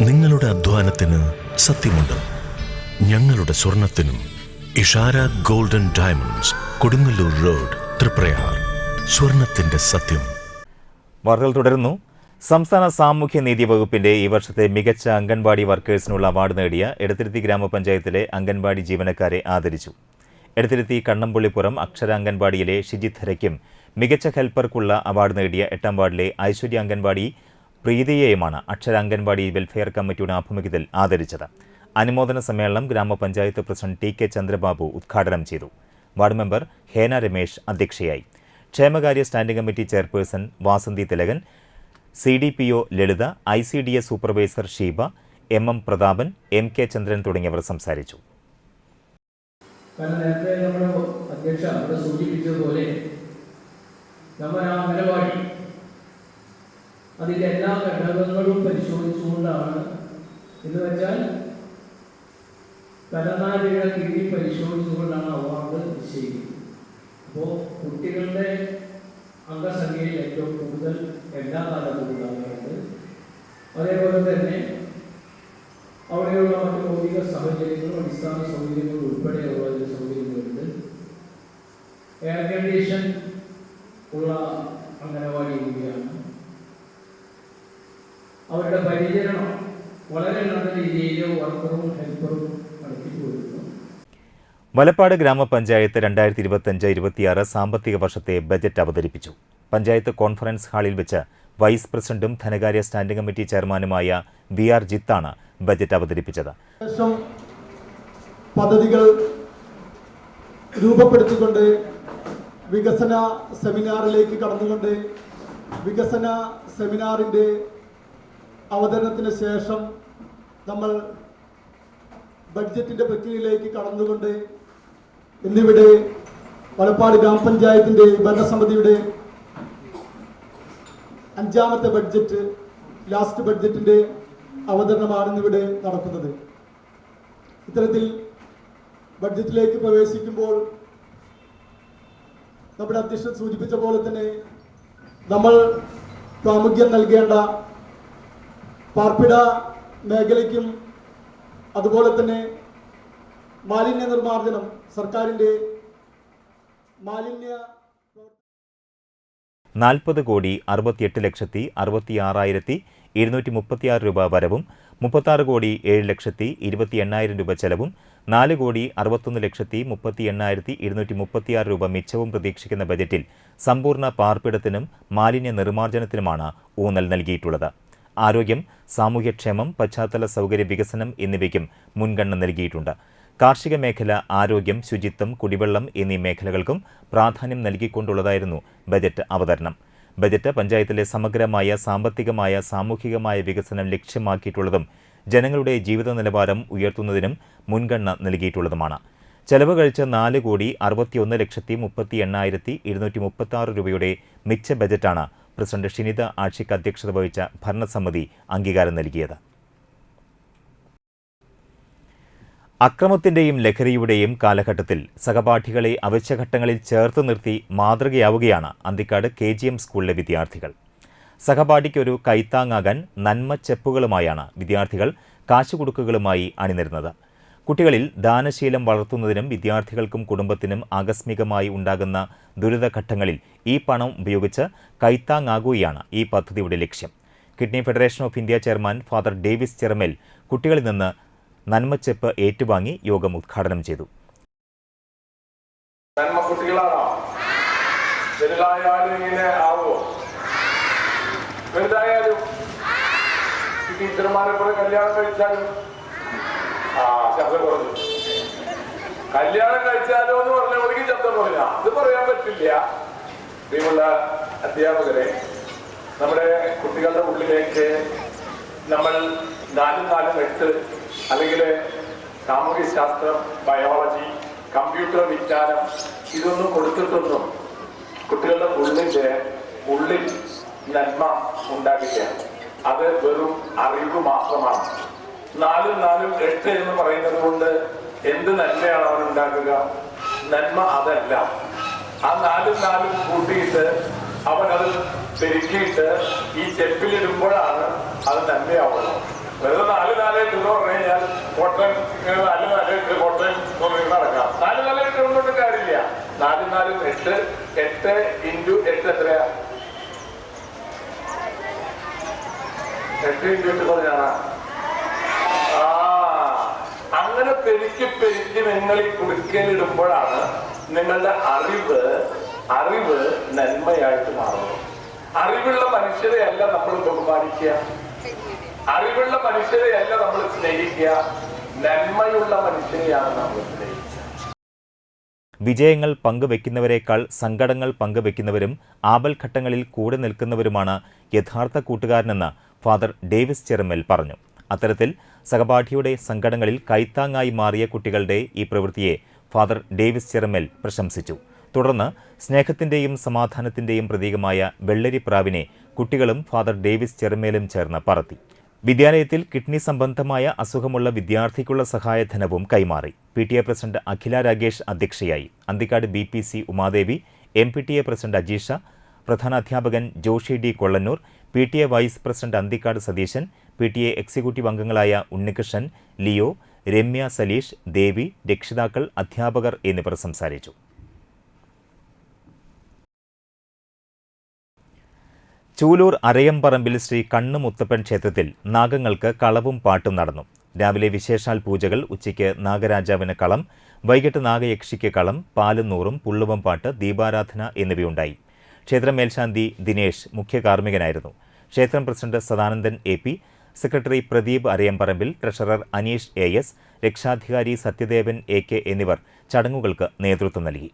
നിങ്ങളുടെ അധ്വാനത്തിന് സത്യമുണ്ട്. ഞങ്ങളുടെ സ്വർണത്തിനും. Ishara golden diamonds, Kodungallur road, Thriprayar. സ്വർണത്തിന്റെ സത്യം. വാർത്തകൾ തുടരുന്നു. സംസ്ഥാന സാമൂഹ്യനീതി വകുപ്പിന്റെ ഈ വർഷത്തെ മികച്ച അംഗൻവാടി വർക്കേഴ്സിനുള്ള അവാർഡ് നേടിയ എടത്തിരുത്തി ഗ്രാമപഞ്ചായത്തിലെ അംഗൻവാടി ജീവനക്കാരെ ആദരിച്ചു. എടത്തിരുത്തി കണ്ണമ്പുള്ളിപ്പുറം അക്ഷര അംഗൻവാടിയിലെ ഷിജിധരയ്ക്കും മികച്ച ഹെൽപ്പർക്കുള്ള അവാർഡ് നേടിയ 8ാം വാർഡിലെ ഐശ്വര്യ അംഗൻവാടി പ്രീതിയെയുമാണ് അക്ഷര അംഗൻവാടി വെൽഫെയർ കമ്മിറ്റിയുടെ ആഭിമുഖ്യത്തിൽ ആദരിച്ചത്. അനുമോദന സമ്മേളനം ഗ്രാമപഞ്ചായത്ത് പ്രസിഡന്റ് ടി കെ ചന്ദ്രബാബു ഉദ്ഘാടനം ചെയ്തു. വാർഡ് മെമ്പർ ഹേന രമേശ് അധ്യക്ഷയായി. ക്ഷേമകാര്യ standing committee chairperson Vasanthi Thilakan, CDPO ലളിത, ICDS supervisor Sheeba, MM Prathapan, MK ചന്ദ്രൻ തുടങ്ങിയവർ സംസാരിച്ചു. നേരത്തെ നമ്മുടെ അധ്യക്ഷ അവിടെ സൂചിപ്പിച്ചതുപോലെ നമ്മുടെ അംഗനവാടി അതിൻ്റെ എല്ലാ ഘടകങ്ങളും പരിശോധിച്ചുകൊണ്ടാണ്, എന്ന് വെച്ചാൽ തലനാരിയുടെ കീഴിൽ പരിശോധിച്ചുകൊണ്ടാണ് അവാർഡ് നിശ്ചയിക്കുന്നത്. അപ്പോൾ കുട്ടികളുടെ അംഗസംഖ്യയിൽ ഏറ്റവും കൂടുതൽ എല്ലാ കാലത്തും ഉണ്ടാകുന്നുണ്ട്. അതേപോലെ തന്നെ അവിടെയുള്ള മറ്റ് ഭൗതിക സാഹചര്യങ്ങളും അടിസ്ഥാന സൗകര്യങ്ങളും ഉൾപ്പെടെയുള്ള സൗകര്യങ്ങളുണ്ട്. എയർ കണ്ടീഷൻ ഉള്ള അംഗനവാടി കൂടിയാണ്. അവരുടെ പരിചരണം വളരെ നല്ല രീതിയിൽ വർക്കറും ഹെൽപ്പറും നടത്തിക്കൊടുക്കുന്നു. വലപ്പാട് ഗ്രാമപഞ്ചായത്ത് 2025-26 സാമ്പത്തിക വർഷത്തെ ബജറ്റ് അവതരിപ്പിച്ചു. പഞ്ചായത്ത് കോൺഫറൻസ് ഹാളിൽ വെച്ച് വൈസ് പ്രസിഡന്റും ധനകാര്യ സ്റ്റാൻഡിംഗ് കമ്മിറ്റി ചെയർമാനുമായ VR ജിത്താണ് ബജറ്റ് അവതരിപ്പിച്ചത്. പദ്ധതികൾ രൂപപ്പെടുത്തിക്കൊണ്ട് വികസന സെമിനാറിലേക്ക് കടന്നുകൊണ്ട് വികസന സെമിനാറിൻ്റെ അവതരണത്തിന് ശേഷം നമ്മൾ ബഡ്ജറ്റിൻ്റെ പ്രക്രിയയിലേക്ക് കടന്നുകൊണ്ട് ഇന്നിവിടെ വലപ്പാട് ഗ്രാമപഞ്ചായത്തിൻ്റെ ഭരണസമിതിയുടെ 5ാമത്തെ ബഡ്ജറ്റ്, ലാസ്റ്റ് ബഡ്ജറ്റിൻ്റെ അവതരണമാണ് ഇന്നിവിടെ നടക്കുന്നത്. ഇത്തരത്തിൽ ബഡ്ജറ്റിലേക്ക് പ്രവേശിക്കുമ്പോൾ നമ്മുടെ അധ്യക്ഷൻ സൂചിപ്പിച്ച പോലെ തന്നെ നമ്മൾ പ്രാമുഖ്യം നൽകേണ്ട പാർപ്പിട മേഖലയ്ക്കും അതുപോലെ തന്നെ മാലിന്യ നിർമ്മാർജ്ജനം, സർക്കാരിൻ്റെ മാലിന്യ 40,68,66,236 രൂപ വരവും 36,07,28,000 രൂപ ചെലവും 4,61,38,236 രൂപ മിച്ചവും പ്രതീക്ഷിക്കുന്ന ബജറ്റിൽ സമ്പൂർണ്ണ പാർപ്പിടത്തിനും മാലിന്യ നിർമ്മാർജ്ജനത്തിനുമാണ് ഊന്നൽ നൽകിയിട്ടുള്ളത്. ആരോഗ്യം, സാമൂഹ്യക്ഷേമം, പശ്ചാത്തല സൗകര്യ വികസനം എന്നിവയ്ക്കും മുൻഗണന നൽകിയിട്ടുണ്ട്. കാർഷിക മേഖല, ആരോഗ്യം, ശുചിത്വം, കുടിവെള്ളം എന്നീ മേഖലകൾക്കും പ്രാധാന്യം നൽകിക്കൊണ്ടുള്ളതായിരുന്നു ബജറ്റ് അവതരണം. ബജറ്റ് പഞ്ചായത്തിലെ സമഗ്രമായ സാമ്പത്തികമായ, സാമൂഹികമായ വികസനം ലക്ഷ്യമാക്കിയിട്ടുള്ളതും ജനങ്ങളുടെ ജീവിത നിലവാരം ഉയർത്തുന്നതിനും മുൻഗണന നൽകിയിട്ടുള്ളതുമാണ്. ചെലവ് കഴിച്ച 4,61,38,236 രൂപയുടെ മിച്ച ബജറ്റാണ് പ്രസിഡന്റ് ഷിനിത ആഷിഖ് അധ്യക്ഷത വഹിച്ച ഭരണസമിതി അംഗീകാരം നൽകിയത്. അക്രമത്തിന്റെയും ലഹരിയുടെയും കാലഘട്ടത്തിൽ സഹപാഠികളെ അവശ്യഘട്ടങ്ങളിൽ ചേർത്ത് നിർത്തി മാതൃകയാവുകയാണ് അന്തിക്കാട് KGM സ്കൂളിലെ വിദ്യാർത്ഥികൾ. സഹപാഠിക്കൊരു കൈത്താങ്ങാകാൻ നന്മച്ചെപ്പുകളുമായാണ് വിദ്യാർത്ഥികൾ കാശുകുടുക്കുകളുമായി അണിനിരുന്നത്. കുട്ടികളിൽ ദാനശീലം വളർത്തുന്നതിനും വിദ്യാർത്ഥികൾക്കും കുടുംബത്തിനും ആകസ്മികമായി ഉണ്ടാകുന്ന ദുരിതഘട്ടങ്ങളിൽ ഈ പണം ഉപയോഗിച്ച് കൈത്താങ്ങാകുകയാണ് ഈ പദ്ധതിയുടെ ലക്ഷ്യം. Kidney federation of India chairman father Davis Cheramel കുട്ടികളിൽ നിന്ന് നന്മച്ചെപ്പ് ഏറ്റുവാങ്ങി യോഗം ഉദ്ഘാടനം ചെയ്തു. കല്യാണം കഴിച്ചാലോ എന്ന് പറഞ്ഞവർക്ക് ശബ്ദം പറഞ്ഞ അത് പറയാൻ പറ്റില്ല. പ്രിയമുള്ള അധ്യാപകരെ, നമ്മുടെ കുട്ടികളുടെ ഉള്ളിലേക്ക് നമ്മൾ 4-8 അല്ലെങ്കിൽ സാമൂഹ്യ ശാസ്ത്രം, ബയോളജി, കമ്പ്യൂട്ടർ വിജ്ഞാനം ഇതൊന്നും കൊടുത്തിട്ടൊന്നും കുട്ടികളുടെ ഉള്ളിൽ നന്മ ഉണ്ടാകില്ല. അത് വെറും അറിവ് മാത്രമാണ്. 4-8 എന്ന് പറയുന്നത് കൊണ്ട് എന്ത് നന്മയാണ് അവൻ ഉണ്ടാക്കുക? നന്മ അതല്ല. ആ 4 കൂട്ടിയിട്ട് അവനത് പെരുക്കിയിട്ട് ഈ ചെപ്പിലിടുമ്പോഴാണ് അത് നന്മയാവുള്ളൂ. വെറുതെ 4-8 എന്ന് പറഞ്ഞു കഴിഞ്ഞാൽ കോട്ടൻ 4-8 കോട്ടൻ നടക്കാം. 4-8 ഒന്നും കാര്യമില്ല. 4-8 8 × 8 എത്രയാ? 8 × 8 പറഞ്ഞാണ്. അങ്ങനെ പെരുക്കി നിങ്ങൾ ഈ കുടുക്കയിലിടുമ്പോഴാണ് നിങ്ങളുടെ അറിവ് നന്മയായിട്ട് മാറുന്നത്. അറിവുള്ള മനുഷ്യരെയല്ല നമ്മൾ ബഹുമാനിക്കുക, അറിവുള്ള മനുഷ്യരെയല്ല നമ്മൾ സ്നേഹിക്കുക, നന്മയുള്ള മനുഷ്യരെയാണ് നമ്മൾ സ്നേഹിക്കുക. വിജയങ്ങൾ പങ്കുവെക്കുന്നവരെക്കാൾ സങ്കടങ്ങൾ പങ്കുവെക്കുന്നവരും ആപൽഘട്ടങ്ങളിൽ കൂടെ നിൽക്കുന്നവരുമാണ് യഥാർത്ഥ കൂട്ടുകാരനെന്ന് ഫാദർ ഡേവിസ് ചെറമേൽ പറഞ്ഞു. അത്തരത്തിൽ സഹപാഠിയുടെ സങ്കടങ്ങളിൽ കൈത്താങ്ങായി മാറിയ കുട്ടികളുടെ ഈ പ്രവൃത്തിയെ ഫാദർ ഡേവിസ് ചെറമേൽ പ്രശംസിച്ചു. തുടർന്ന് സ്നേഹത്തിന്റെയും സമാധാനത്തിന്റെയും പ്രതീകമായ വെള്ളരിപ്രാവിനെ കുട്ടികളും ഫാദർ ഡേവിസ് ചെറമേലും ചേർന്ന് പറത്തി. വിദ്യാലയത്തിൽ കിഡ്നി സംബന്ധമായ അസുഖമുള്ള വിദ്യാർത്ഥിക്കുള്ള സഹായധനവും കൈമാറി. PTA പ്രസിഡന്റ് അഖില രാഗേഷ് അധ്യക്ഷയായി. Anthikad BPC Umadevi, MPTA president Ajeesha, പ്രധാനാധ്യാപകൻ Joshy D Kollannur, PTA vice president Anthikad Satheesan, PTA executive അംഗങ്ങളായ ഉണ്ണികൃഷ്ണൻ, ലിയോ, രമ്യ, സലീഷ്, ദേവി, രക്ഷിതാക്കൾ, അധ്യാപകർ എന്നിവർ സംസാരിച്ചു. ചൂലൂർ അരയംപറമ്പിൽ ശ്രീ കണ്ണുമുത്തപ്പൻ ക്ഷേത്രത്തിൽ നാഗങ്ങൾക്ക് കളവും പാട്ടും നടന്നു. രാവിലെ വിശേഷാൽ പൂജകൾ, ഉച്ചയ്ക്ക് നാഗരാജാവിന് കളം, വൈകിട്ട് നാഗയക്ഷിക്ക് കളം, പാലും നൂറും, പുള്ളുവം പാട്ട്, ദീപാരാധന എന്നിവയുണ്ടായി. ക്ഷേത്രം മേൽശാന്തി ദിനേശ് മുഖ്യ കാർമ്മികനായിരുന്നു. ക്ഷേത്രം president Sadanandan AP, secretary Pradeep Arayamparambil, treasurer Aneesh AS, രക്ഷാധികാരി സത്യദേവൻ AK എന്നിവർ ചടങ്ങുകൾക്ക് നേതൃത്വം നൽകി.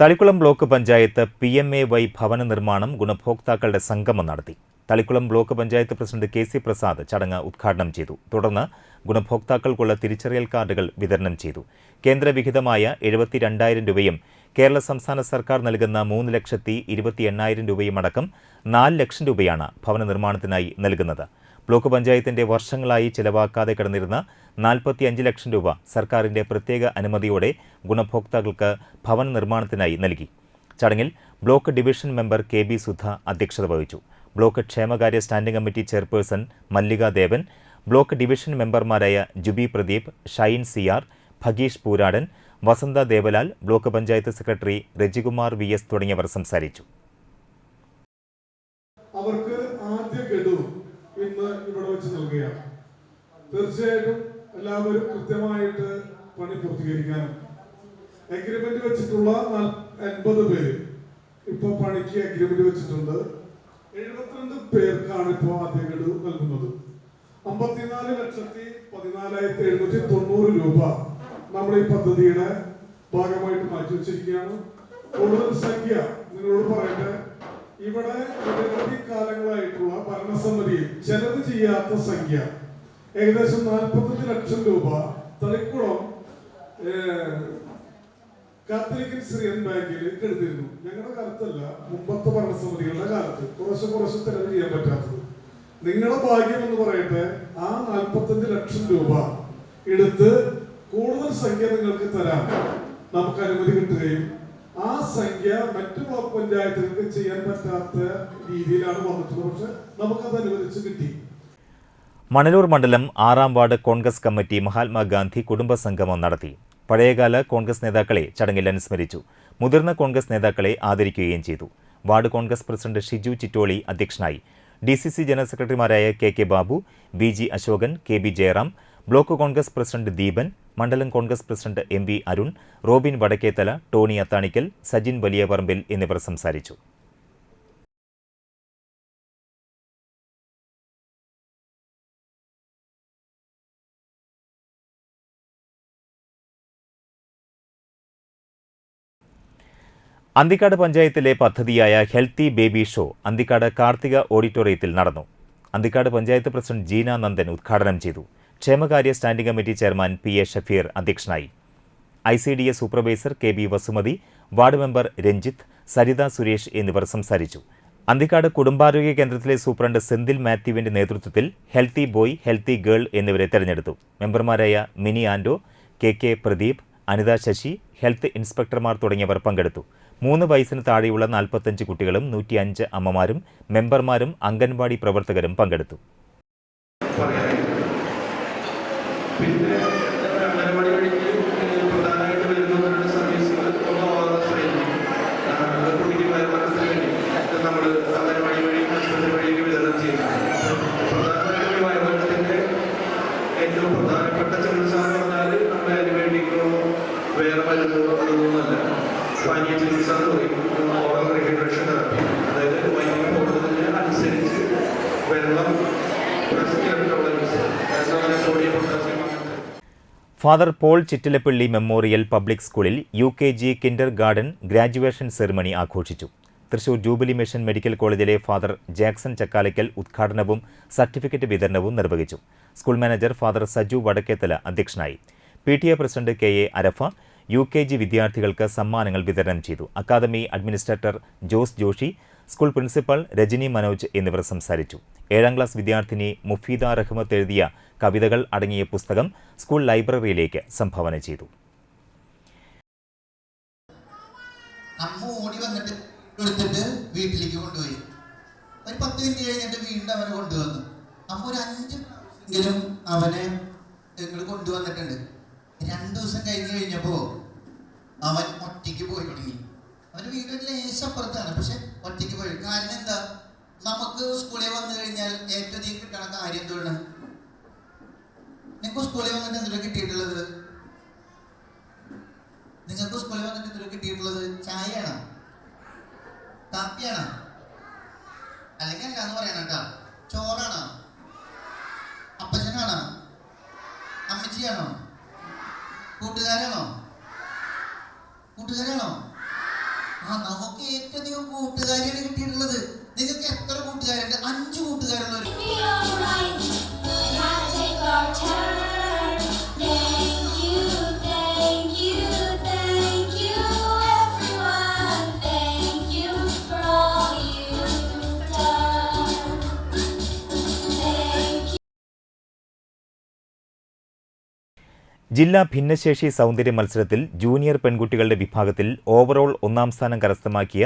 തളിക്കുളം ബ്ലോക്ക് പഞ്ചായത്ത് PMAY ഭവന നിർമ്മാണം ഗുണഭോക്താക്കളുടെ സംഗമം നടത്തി. Thalikkulam block panchayat president KC Prasad ചടങ്ങ് ഉദ്ഘാടനം ചെയ്തു. തുടർന്ന് ഗുണഭോക്താക്കൾക്കുള്ള തിരിച്ചറിയൽ കാർഡുകൾ വിതരണം ചെയ്തു. കേന്ദ്ര വിഹിതമായ 72,000 രൂപയും കേരള സംസ്ഥാന സർക്കാർ നൽകുന്ന 3,28,000 രൂപയും അടക്കം 4 ലക്ഷം രൂപയാണ് ഭവന നിർമ്മാണത്തിനായി നൽകുന്നത്. ബ്ലോക്ക് പഞ്ചായത്തിന്റെ വർഷങ്ങളായി ചെലവാക്കാതെ കിടന്നിരുന്ന 45 ലക്ഷം രൂപ സർക്കാരിന്റെ പ്രത്യേക അനുമതിയോടെ ഗുണഭോക്താക്കൾക്ക് ഭവന നിർമ്മാണത്തിനായി നൽകി. ചടങ്ങിൽ block division member KB Sudha അധ്യക്ഷത വഹിച്ചു. ബ്ലോക്ക് ക്ഷേമകാര്യ standing committee chairperson Mallika Devan, block division മെമ്പർമാരായ Juby Pradeep, Shine Siyar, Bhageesh Pooradan, Vasantha Devalal, block panchayat secretary Rajikumar VS തുടങ്ങിയവർ സംസാരിച്ചു. അവർക്ക് ആദ്യ ഗഡു ഇന്ന് ഇവിടെ വെച്ച് നൽകുകയാണ്. തീർച്ചയായിട്ടും എല്ലാവരും കൃത്യമായിട്ട് പണി പൂർത്തീകരിക്കാനും അഗ്രിമെന്റ് വെച്ചിട്ടുള്ള 80 പേര് ഇപ്പോൾ പണിക്ക് അഗ്രിമെന്റ് വെച്ചിട്ടുണ്ട്. 72 പേർക്കാണ് ഇപ്പോൾ ആദ്യ ഗഡു നൽകുന്നത്. 54,14,790 രൂപ നമ്മൾ ഈ പദ്ധതിയുടെ ഭാഗമായിട്ട് മാറ്റിവെച്ചിരിക്കുകയാണ്. കൂടുതൽ സംഖ്യ നിങ്ങളോട് പറയട്ടെ, ഇവിടെ നിരവധി കാലങ്ങളായിട്ടുള്ള ഭരണസമിതിയിൽ ചെലവ് ചെയ്യാത്ത സംഖ്യ ഏകദേശം 45 ലക്ഷം രൂപ തളിക്കുളം കാത്തലിക്കൻ സിറിയൻ ബാങ്കിൽ എടുത്തിരുന്നു. ഞങ്ങളുടെ കാലത്തല്ല, മുമ്പത്തെ ഭരണസമിതികളുടെ കാലത്ത് കുറച്ച് ചെലവ് ചെയ്യാൻ പറ്റാത്തത്. നിങ്ങളുടെ ഭാഗ്യം എന്ന് പറയട്ടെ, ആ 45 ലക്ഷം രൂപ എടുത്ത് കൂടുതൽ സംഖ്യ നിങ്ങൾക്ക് തരാൻ നമുക്ക് അനുമതി കിട്ടുകയും ആ സംഖ്യ മറ്റു ബ്ലോക്ക് പഞ്ചായത്തുകൾക്ക് ചെയ്യാൻ പറ്റാത്ത രീതിയിലാണ് വന്നിട്ടുള്ളത്. പക്ഷെ നമുക്കത് അനുവദിച്ച് കിട്ടി. മണലൂർ മണ്ഡലം 6-ാം വാർഡ് കോൺഗ്രസ് കമ്മിറ്റി മഹാത്മാഗാന്ധി കുടുംബസംഗമം നടത്തി. പഴയകാല കോൺഗ്രസ് നേതാക്കളെ ചടങ്ങിൽ അനുസ്മരിച്ചു. മുതിർന്ന കോൺഗ്രസ് നേതാക്കളെ ആദരിക്കുകയും ചെയ്തു. വാർഡ് കോൺഗ്രസ് പ്രസിഡന്റ് ഷിജു ചിറ്റോളി അധ്യക്ഷനായി. DCC ജനറൽ സെക്രട്ടറിമാരായ KK Babu, BG Asokan, KB Jayaram, block Congress president Deepan, മണ്ഡലം Congress president MV Arun, Robin Vadakkethala, Tony Athanikkal, Sajin Valiyaparambil എന്നിവർ സംസാരിച്ചു. അന്തിക്കാട് പഞ്ചായത്തിലെ പദ്ധതിയായ healthy baby show Anthikad Karthika ഓഡിറ്റോറിയത്തിൽ നടന്നു. അന്തിക്കാട് പഞ്ചായത്ത് പ്രസിഡന്റ് ജീന നന്ദൻ ഉദ്ഘാടനം ചെയ്തു. ക്ഷേമകാര്യ standing committee chairman PA Shafeer അധ്യക്ഷനായി. ICDS supervisor KB Vasumathi, ward member Ranjith, Saritha Suresh എന്നിവർ സംസാരിച്ചു. അന്തിക്കാട് കുടുംബാരോഗ്യ കേന്ദ്രത്തിലെ സൂപ്രണ്ട് സെന്തിൽ മാത്യുവിന്റെ നേതൃത്വത്തിൽ ഹെൽത്തി ബോയ്, ഹെൽത്തി ഗേൾ എന്നിവരെ തെരഞ്ഞെടുത്തു. മെമ്പർമാരായ മിനി ആൻഡോ, KK പ്രദീപ്, അനിത ശശി, ഹെൽത്ത് ഇൻസ്പെക്ടർമാർ തുടങ്ങിയവർ പങ്കെടുത്തു. 3 വയസ്സിന് താഴെയുള്ള 45 കുട്ടികളും 105 അമ്മമാരും മെമ്പർമാരും അംഗൻവാടി പ്രവർത്തകരും പങ്കെടുത്തു. പിന്നെ അംഗനവാടി വഴിക്ക് പ്രധാനമായിട്ട് വരുന്നവരുടെ സർവീസുകൾ കുട്ടിക്ക് വയറുമാറ്റത്തിന് വേണ്ടി നമ്മൾ അംഗനവാടി വഴി ആശുപത്രി വഴിയൊക്കെ വിതരണം ചെയ്യുന്നത്. പ്രധാനമായിട്ട് വയറുമാറ്റത്തിൻ്റെ ഏറ്റവും പ്രധാനപ്പെട്ട ചികിത്സ എന്ന് പറഞ്ഞാൽ നമ്മൾ അതിന് വേണ്ടിയിട്ടുള്ള വേറെ മരുന്നുകളൊന്നുമല്ല, പാനീയ ചികിത്സ എന്ന് പറയും. ഓറൽ റീഹൈഡ്രേഷൻ തെറാപ്പി, അതായത് വൈദ്യുതി പോകുന്നതിന് അനുസരിച്ച് വെള്ളം father Paul Chittilappilly memorial public സ്കൂളിൽ UKG kindergarten graduation ceremony ആഘോഷിച്ചു. തൃശൂർ ജൂബിലി മിഷൻ മെഡിക്കൽ കോളേജിലെ ഫാദർ ജാക്സൺ ചക്കാലയ്ക്കൽ ഉദ്ഘാടനവും സർട്ടിഫിക്കറ്റ് വിതരണവും നിർവഹിച്ചു. School manager father Saju Vadakkethala അധ്യക്ഷനായി. PTA president KA Arafa UKG വിദ്യാർത്ഥികൾക്ക് സമ്മാനങ്ങൾ വിതരണം ചെയ്തു. Academy administrator Jose Joshy, school principal Rajani Manoj എന്നിവർ സംസാരിച്ചു. 7ാം ക്ലാസ് വിദ്യാർത്ഥിനി മുഫീദ റഹ്മത്ത് എഴുതിയ കവിതകൾ അടങ്ങിയ പുസ്തകം സ്കൂൾ ലൈബ്രറിയിലേക്ക് സംഭാവന ചെയ്തു. അമ്മ ഓടി വന്നിട്ട് എടുത്തിട്ട് വീട്ടിലേക്ക് കൊണ്ടുപോയി. ഒരു 10 മിനിറ്റ് കഴിഞ്ഞിട്ട് വീണ്ടും അവനെ കൊണ്ടുവന്നു. അമ്മ ഒരു 5 എങ്കിലും അവനെ നിങ്ങൾ കൊണ്ടുവന്നിട്ടുണ്ട്. 2 ദിവസം കഴിഞ്ഞപ്പോൾ അവൻ ഒറ്റയ്ക്ക് പോയി തുടങ്ങി. അവൻ്റെ വീട്ടിൽ ലേശപ്പുറത്താണ്, പക്ഷെ ഒറ്റയ്ക്ക് പോയി. കാരണം എന്താ, നമുക്ക് സ്കൂളിൽ വന്നു കഴിഞ്ഞാൽ ഏറ്റവും അധികം കിട്ടണ കാര്യം എന്താണ്? നിങ്ങൾക്ക് സ്കൂളിൽ വന്നിട്ട് എന്തൊക്കെ കിട്ടിയിട്ടുള്ളത്? നിങ്ങൾക്ക് സ്കൂളിൽ വന്നിട്ട് എന്തൊക്കെ കിട്ടിയിട്ടുള്ളത്? ചായയാണോ, കാപ്പിയാണോ, അല്ലെങ്കിൽ അല്ലാന്ന് പറയണം കേട്ടോ. ചോറാണോ, അപ്പച്ചനാണോ, അമ്മച്ചിയാണോ, കൂട്ടുകാരാണോ? നമുക്ക് ഏറ്റവും അധികം കൂട്ടുകാരിയാണ് കിട്ടിയിട്ടുള്ളത്. നിങ്ങൾക്ക് എത്ര കൂട്ടുകാരുണ്ട്? 5 കൂട്ടുകാരുള്ളവർ. ജില്ലാ ഭിന്നശേഷി സൗന്ദര്യ മത്സരത്തിൽ ജൂനിയർ പെൺകുട്ടികളുടെ വിഭാഗത്തിൽ ഓവറോൾ 1ാം സ്ഥാനം കരസ്ഥമാക്കിയ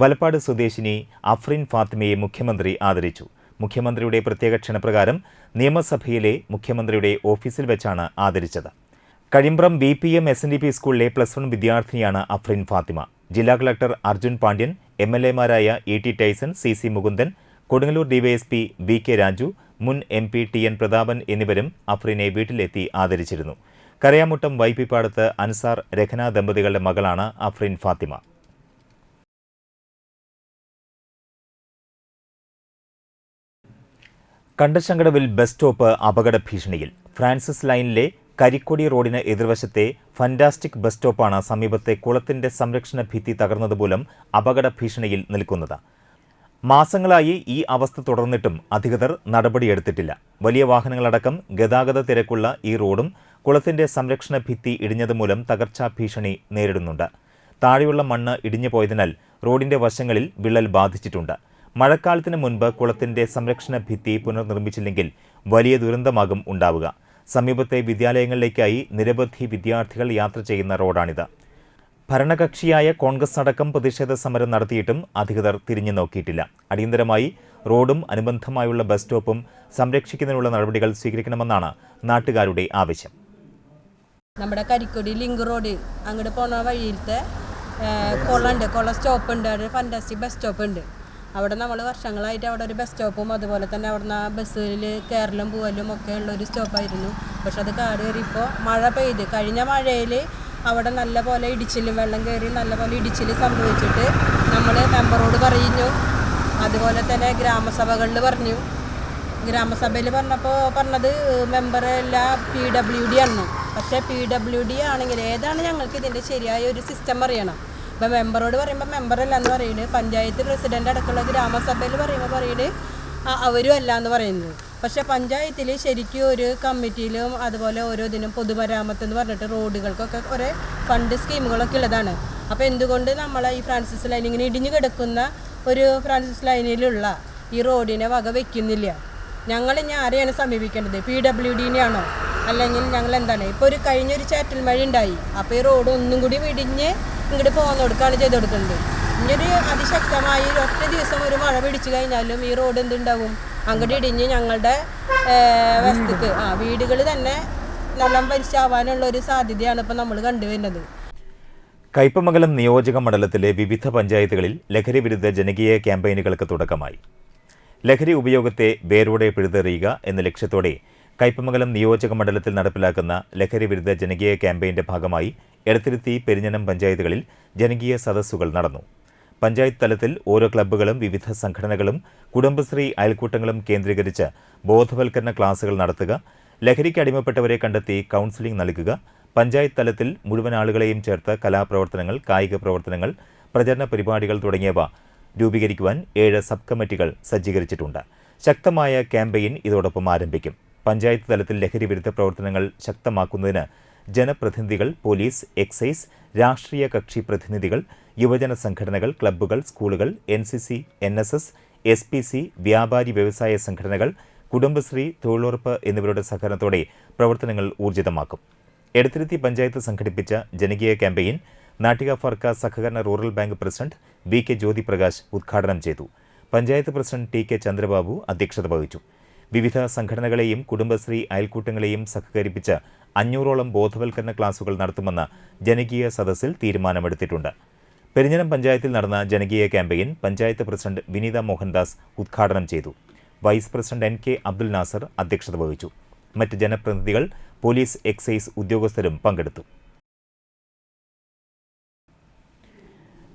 വലപ്പാട് സ്വദേശിനി അഫ്രിൻ ഫാത്തിമയെ മുഖ്യമന്ത്രി ആദരിച്ചു. മുഖ്യമന്ത്രിയുടെ പ്രത്യേക ക്ഷണപ്രകാരം നിയമസഭയിലെ മുഖ്യമന്ത്രിയുടെ ഓഫീസിൽ വെച്ചാണ് ആദരിച്ചത്. കഴിമ്പ്രം BPM SNDP സ്കൂളിലെ +1 വിദ്യാർത്ഥിനിയാണ് അഫ്രിൻ ഫാത്തിമ. ജില്ലാ കളക്ടർ അർജുൻ പാണ്ഡ്യൻ, MLA മാരായ E.T. Tyson, C.C. Mukundan, Kodungallur DYSP VK Raju, മുൻ MP TN പ്രതാപൻ എന്നിവരും അഫ്രിനെ വീട്ടിലെത്തി ആദരിച്ചിരുന്നു. കരയാമുട്ടം വൈപ്പിപ്പാടത്ത് അൻസാർ രഖന ദമ്പതികളുടെ മകളാണ് അഫ്രിൻ ഫാത്തിമ. കണ്ടശങ്കടവിൽ ബസ് സ്റ്റോപ്പ് അപകട ഭീഷണിയിൽ. ഫ്രാൻസിസ് ലൈനിലെ കരിക്കൊടി റോഡിന് എതിർവശത്തെ ഫന്റാസ്റ്റിക് ബസ് സ്റ്റോപ്പാണ് സമീപത്തെ കുളത്തിന്റെ സംരക്ഷണ ഭിത്തി തകർന്നതുമൂലം അപകട ഭീഷണിയിൽ നിൽക്കുന്നത്. മാസങ്ങളായി ഈ അവസ്ഥ തുടർന്നിട്ടും അധികൃതർ നടപടിയെടുത്തിട്ടില്ല. വലിയ വാഹനങ്ങളടക്കം ഗതാഗത തിരക്കുള്ള ഈ റോഡും കുളത്തിന്റെ സംരക്ഷണ ഭിത്തി ഇടിഞ്ഞതുമൂലം തകർച്ചാ ഭീഷണി നേരിടുന്നുണ്ട്. താഴെയുള്ള മണ്ണ് ഇടിഞ്ഞു പോയതിനാൽ റോഡിന്റെ വശങ്ങളിൽ വിള്ളൽ ബാധിച്ചിട്ടുണ്ട്. മഴക്കാലത്തിന് മുൻപ് കുളത്തിന്റെ സംരക്ഷണ ഭിത്തി പുനർനിർമ്മിച്ചില്ലെങ്കിൽ വലിയ ദുരന്തമാകും ഉണ്ടാവുക. സമീപത്തെ വിദ്യാലയങ്ങളിലേക്കായി നിരവധി വിദ്യാർത്ഥികൾ യാത്ര ചെയ്യുന്ന റോഡാണിത്. ഭരണകക്ഷിയായ കോൺഗ്രസ് അടക്കം പ്രതിഷേധ സമരം നടത്തിയിട്ടും അധികൃതർ തിരിഞ്ഞു നോക്കിയിട്ടില്ല. അടിയന്തരമായി റോഡും അനുബന്ധമായുള്ള ബസ് സ്റ്റോപ്പും സംരക്ഷിക്കുന്നതിനുള്ള നടപടികൾ സ്വീകരിക്കണമെന്നാണ് നാട്ടുകാരുടെ ആവശ്യം. നമ്മുടെ കരിക്കൊടി ലിങ്ക് റോഡ് അങ്ങോട്ട് പോണ വഴിയിലത്തെ കുള സ്റ്റോപ്പ് ഉണ്ട്, അവിടെ ഫാന്റാസ്റ്റിക് ബസ് സ്റ്റോപ്പ് ഉണ്ട്. അവിടെ നമ്മൾ വർഷങ്ങളായിട്ട് അവിടെ ഒരു ബസ് സ്റ്റോപ്പും അതുപോലെ തന്നെ അവിടുന്ന് ബസ്സിൽ കയറലും പോകലും ഒക്കെ ഉള്ളൊരു സ്റ്റോപ്പായിരുന്നു. പക്ഷെ അത് കാട് കയറിയപ്പോൾ മഴ പെയ്ത് കഴിഞ്ഞ മഴയിൽ അവിടെ നല്ല പോലെ ഇടിച്ചിലും വെള്ളം കയറി നല്ല പോലെ ഇടിച്ചിൽ സംഭവിച്ചിട്ട് നമ്മൾ മെമ്പറോട് പറഞ്ഞു, അതുപോലെ തന്നെ ഗ്രാമസഭകളിൽ പറഞ്ഞു. ഗ്രാമസഭയിൽ പറഞ്ഞത് മെമ്പറല്ല PWD ആണ്. പക്ഷേ PWD ആണെങ്കിൽ ഏതാണ് ഞങ്ങൾക്ക് ഇതിൻ്റെ ശരിയായ ഒരു സിസ്റ്റം അറിയണം. അപ്പോൾ മെമ്പറോട് പറയുമ്പോൾ മെമ്പറല്ല എന്ന് പറയുന്നത്, പഞ്ചായത്ത് പ്രസിഡൻ്റ് അടക്കമുള്ള ഗ്രാമസഭയിൽ പറയുന്നത് അവരും അല്ല എന്ന് പറയുന്നത്. പക്ഷേ പഞ്ചായത്തിൽ ശരിക്കും ഒരു കമ്മിറ്റിയിലും അതുപോലെ ഓരോ ഇതിനും പൊതുമരാമത്ത് എന്ന് പറഞ്ഞിട്ട് റോഡുകൾക്കൊക്കെ കുറേ ഫണ്ട് സ്കീമുകളൊക്കെ ഉള്ളതാണ്. അപ്പോൾ എന്തുകൊണ്ട് നമ്മളെ ഈ ഫ്രാൻസിസ് ലൈൻ ഇങ്ങനെ ഇടിഞ്ഞു കിടക്കുന്ന ഒരു ഫ്രാൻസിസ് ലൈനിലുള്ള ഈ റോഡിനെ വക വയ്ക്കുന്നില്ല? ഞങ്ങൾ ഇനി ആരെയാണ് സമീപിക്കേണ്ടത്? PWD-നെയാണോ അല്ലെങ്കിൽ ഞങ്ങൾ എന്താണ്? ഇപ്പോൾ ഒരു കഴിഞ്ഞൊരു ചാറ്റൽ മഴ ഉണ്ടായി, അപ്പോൾ ഈ റോഡ് ഒന്നും കൂടി ഇടിഞ്ഞ് ഇങ്ങോട്ട് പോകുന്ന കൊടുക്കുകയാണ് ചെയ്ത് കൊടുക്കുന്നത്. ഇങ്ങനൊരു അതിശക്തമായി ഒറ്റ ദിവസം ഒരു മഴ പിടിച്ചു കഴിഞ്ഞാലും ഈ റോഡ് എന്തുണ്ടാവും? അങ്ങോട്ട് ഇടിഞ്ഞ് ഞങ്ങളുടെ വസ്തുക്ക് വീടുകൾ തന്നെ നല്ല പരിശാവാനുള്ള ഒരു സാധ്യതയാണ് ഇപ്പോൾ നമ്മൾ കണ്ടുവരുന്നത്. കയ്പമംഗലം നിയോജക മണ്ഡലത്തിലെ വിവിധ പഞ്ചായത്തുകളിൽ ലഹരി വിരുദ്ധ ജനകീയ ക്യാമ്പയിനുകൾക്ക് തുടക്കമായി. ലഹരി ഉപയോഗത്തെ വേരോടെ പിഴുതെറിയുക എന്ന ലക്ഷ്യത്തോടെ കയ്പമംഗലം നിയോജക മണ്ഡലത്തിൽ നടപ്പിലാക്കുന്ന ലഹരി വിരുദ്ധ ജനകീയ ക്യാമ്പയിന്റെ ഭാഗമായി എടത്തിരുത്തി, പെരിഞ്ഞനം പഞ്ചായത്തുകളിൽ ജനകീയ സദസ്സുകൾ നടന്നു. പഞ്ചായത്ത് തലത്തിൽ ഓരോ ക്ലബ്ബുകളും വിവിധ സംഘടനകളും കുടുംബശ്രീ അയൽക്കൂട്ടങ്ങളും കേന്ദ്രീകരിച്ച് ബോധവൽക്കരണ ക്ലാസുകൾ നടത്തുക, ലഹരിക്ക് അടിമപ്പെട്ടവരെ കണ്ടെത്തി കൗൺസിലിംഗ് നൽകുക, പഞ്ചായത്ത് തലത്തിൽ മുഴുവൻ ആളുകളെയും ചേർത്ത് കലാപ്രവർത്തനങ്ങൾ, കായിക പ്രവർത്തനങ്ങൾ, പ്രചരണ പരിപാടികൾ തുടങ്ങിയവ രൂപീകരിക്കുവാൻ 7 സബ് കമ്മിറ്റികൾ സജ്ജീകരിച്ചിട്ടുണ്ട്. ശക്തമായ ക്യാമ്പയിൻ ഇതോടൊപ്പം ആരംഭിക്കും. പഞ്ചായത്ത് തലത്തിൽ ലഹരി വിരുദ്ധ പ്രവർത്തനങ്ങൾ ശക്തമാക്കുന്നതിന് ജനപ്രതിനിധികൾ, പോലീസ്, എക്സൈസ്, രാഷ്ട്രീയ കക്ഷി പ്രതിനിധികൾ, യുവജന സംഘടനകൾ, ക്ലബ്ബുകൾ, സ്കൂളുകൾ, NCC, NSS, SPC, വ്യാപാരി വ്യവസായ സംഘടനകൾ, കുടുംബശ്രീ, തൊഴിലുറപ്പ് എന്നിവരുടെ സഹകരണത്തോടെ പ്രവർത്തനങ്ങൾ ഊർജിതമാക്കും. എടത്തിരുത്തി പഞ്ചായത്ത് സംഘടിപ്പിച്ച ജനകീയ ക്യാമ്പയിൻ നാട്ടിക ഫർക്ക സഹകരണ rural bank president VK Jyothiprakash ഉദ്ഘാടനം ചെയ്തു. പഞ്ചായത്ത് പ്രസിഡന്റ് TK ചന്ദ്രബാബു അധ്യക്ഷത വഹിച്ചു. വിവിധ സംഘടനകളെയും കുടുംബശ്രീ അയൽക്കൂട്ടങ്ങളെയും സഹകരിപ്പിച്ച് 500ഓളം ബോധവൽക്കരണ ക്ലാസുകൾ നടത്തുമെന്ന് ജനകീയ സദസ്സിൽ തീരുമാനമെടുത്തിട്ടുണ്ട്. പെരിഞ്ഞനം പഞ്ചായത്തിൽ നടന്ന ജനകീയ ക്യാമ്പയിൻ പഞ്ചായത്ത് പ്രസിഡന്റ് വിനീത മോഹൻദാസ് ഉദ്ഘാടനം ചെയ്തു. Vice president NK Abdul Nasar അധ്യക്ഷത വഹിച്ചു. മറ്റ് ജനപ്രതിനിധികൾ, പോലീസ്, എക്സൈസ് ഉദ്യോഗസ്ഥരും പങ്കെടുത്തു.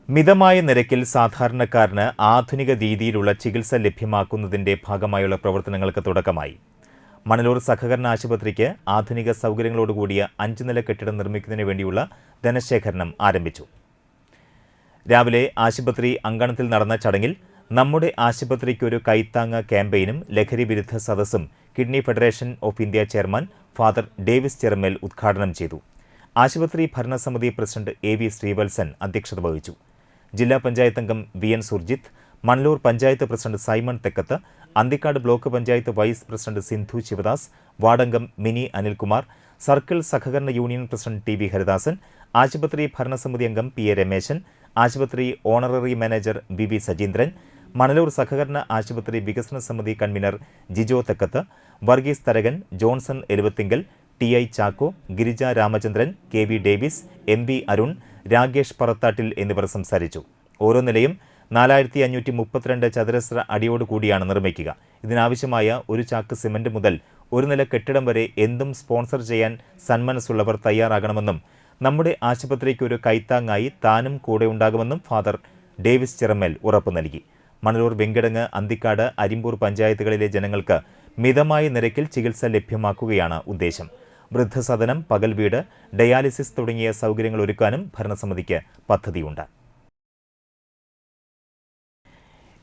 മിതമായ നിരക്കിൽ സാധാരണക്കാരന് ആധുനിക രീതിയിലുള്ള ചികിത്സ ലഭ്യമാക്കുന്നതിന്റെ ഭാഗമായുള്ള പ്രവർത്തനങ്ങൾക്ക് തുടക്കമായി. മണലൂർ സഹകരണ ആശുപത്രിക്ക് ആധുനിക സൗകര്യങ്ങളോടുകൂടിയ 5 നില കെട്ടിടം നിർമ്മിക്കുന്നതിന് വേണ്ടിയുള്ള ധനശേഖരണം ആരംഭിച്ചു. രാവിലെ ആശുപത്രി അങ്കണത്തിൽ നടന്ന ചടങ്ങിൽ നമ്മുടെ ആശുപത്രിക്കൊരു കൈത്താങ്ങ് ക്യാമ്പയിനും ലഹരി വിരുദ്ധ സദസ്സും kidney federation of India chairman father Davis Cheramel ഉദ്ഘാടനം ചെയ്തു. ആശുപത്രി ഭരണസമിതി പ്രസിഡന്റ് AV ശ്രീവത്സൻ അധ്യക്ഷത വഹിച്ചു. ജില്ലാ പഞ്ചായത്ത് അംഗം VN Surjith, Manalur panchayat president Simon Thekkath, Anthikad block panchayat vice president Sindhu Sivadas, വാർഡംഗം മിനി അനിൽകുമാർ, സർക്കിൾ സഹകരണ യൂണിയൻ പ്രസിഡന്റ് TV ഹരിദാസൻ, ആശുപത്രി ഭരണസമിതി അംഗം PA രമേശൻ, ആശുപത്രി honorary manager B Sajeendran, Manalur സഹകരണ ആശുപത്രി വികസന സമിതി convener Jijo Thekkath, Varghese Tharakan, Johnson Eluvathingal, T I. Chacko, Girija Ramachandran, K V. Davis, M B. Arun, Rakesh Parathattil എന്നിവർ സംസാരിച്ചു. ഓരോ നിലയും 4532 ചതുരശ്ര അടിയോടുകൂടിയാണ് നിർമ്മിക്കുക. ഇതിനാവശ്യമായ ഒരു ചാക്ക് സിമന്റ് മുതൽ ഒരു നില കെട്ടിടം വരെ എന്തും സ്പോൺസർ ചെയ്യാൻ സന്മനസ്സുള്ളവർ തയ്യാറാകണമെന്നും നമ്മുടെ ആശുപത്രിക്ക് ഒരു കൈത്താങ്ങായി താനും കൂടെ ഉണ്ടാകുമെന്നും ഫാദർ ഡേവിസ് ചിറമ്മേൽ ഉറപ്പു നൽകി. മണലൂർ, വെങ്കിടങ്ങ്, അന്തിക്കാട്, അരിമ്പൂർ പഞ്ചായത്തുകളിലെ ജനങ്ങൾക്ക് മിതമായ നിരക്കിൽ ചികിത്സ ലഭ്യമാക്കുകയാണ് ഉദ്ദേശം. വൃദ്ധസദനം, പകൽ വീട്, ഡയാലിസിസ് തുടങ്ങിയ സൗകര്യങ്ങൾ ഒരുക്കാനും ഭരണസമിതിക്ക് പദ്ധതിയുണ്ട്.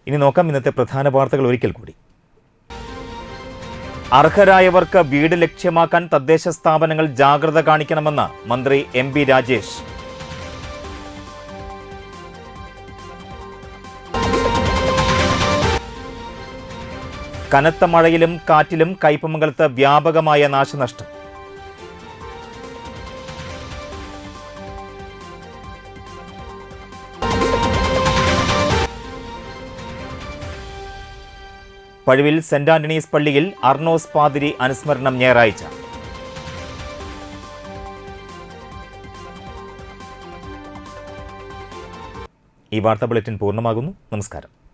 ഇനി നോക്കാം ഇന്നത്തെ പ്രധാന വാർത്തകൾ ഒരിക്കൽ കൂടി. അർഹരായവർക്ക് വീട് ലക്ഷ്യമാക്കാൻ തദ്ദേശ സ്ഥാപനങ്ങൾ ജാഗ്രത കാണിക്കണമെന്ന് മന്ത്രി എം.ബി. രാജേഷ്. കനത്ത മഴയിലും കാറ്റിലും കയ്പമംഗലത്ത് വ്യാപകമായ നാശനഷ്ടം. പഴുവിൽ സെന്റ് ആന്റണീസ് പള്ളിയിൽ അർണോസ് പാതിരി അനുസ്മരണം ഞായറാഴ്ച. ഈ വാർത്താ ബുള്ളറ്റിൻ പൂർണ്ണമാകുന്നു. നമസ്കാരം.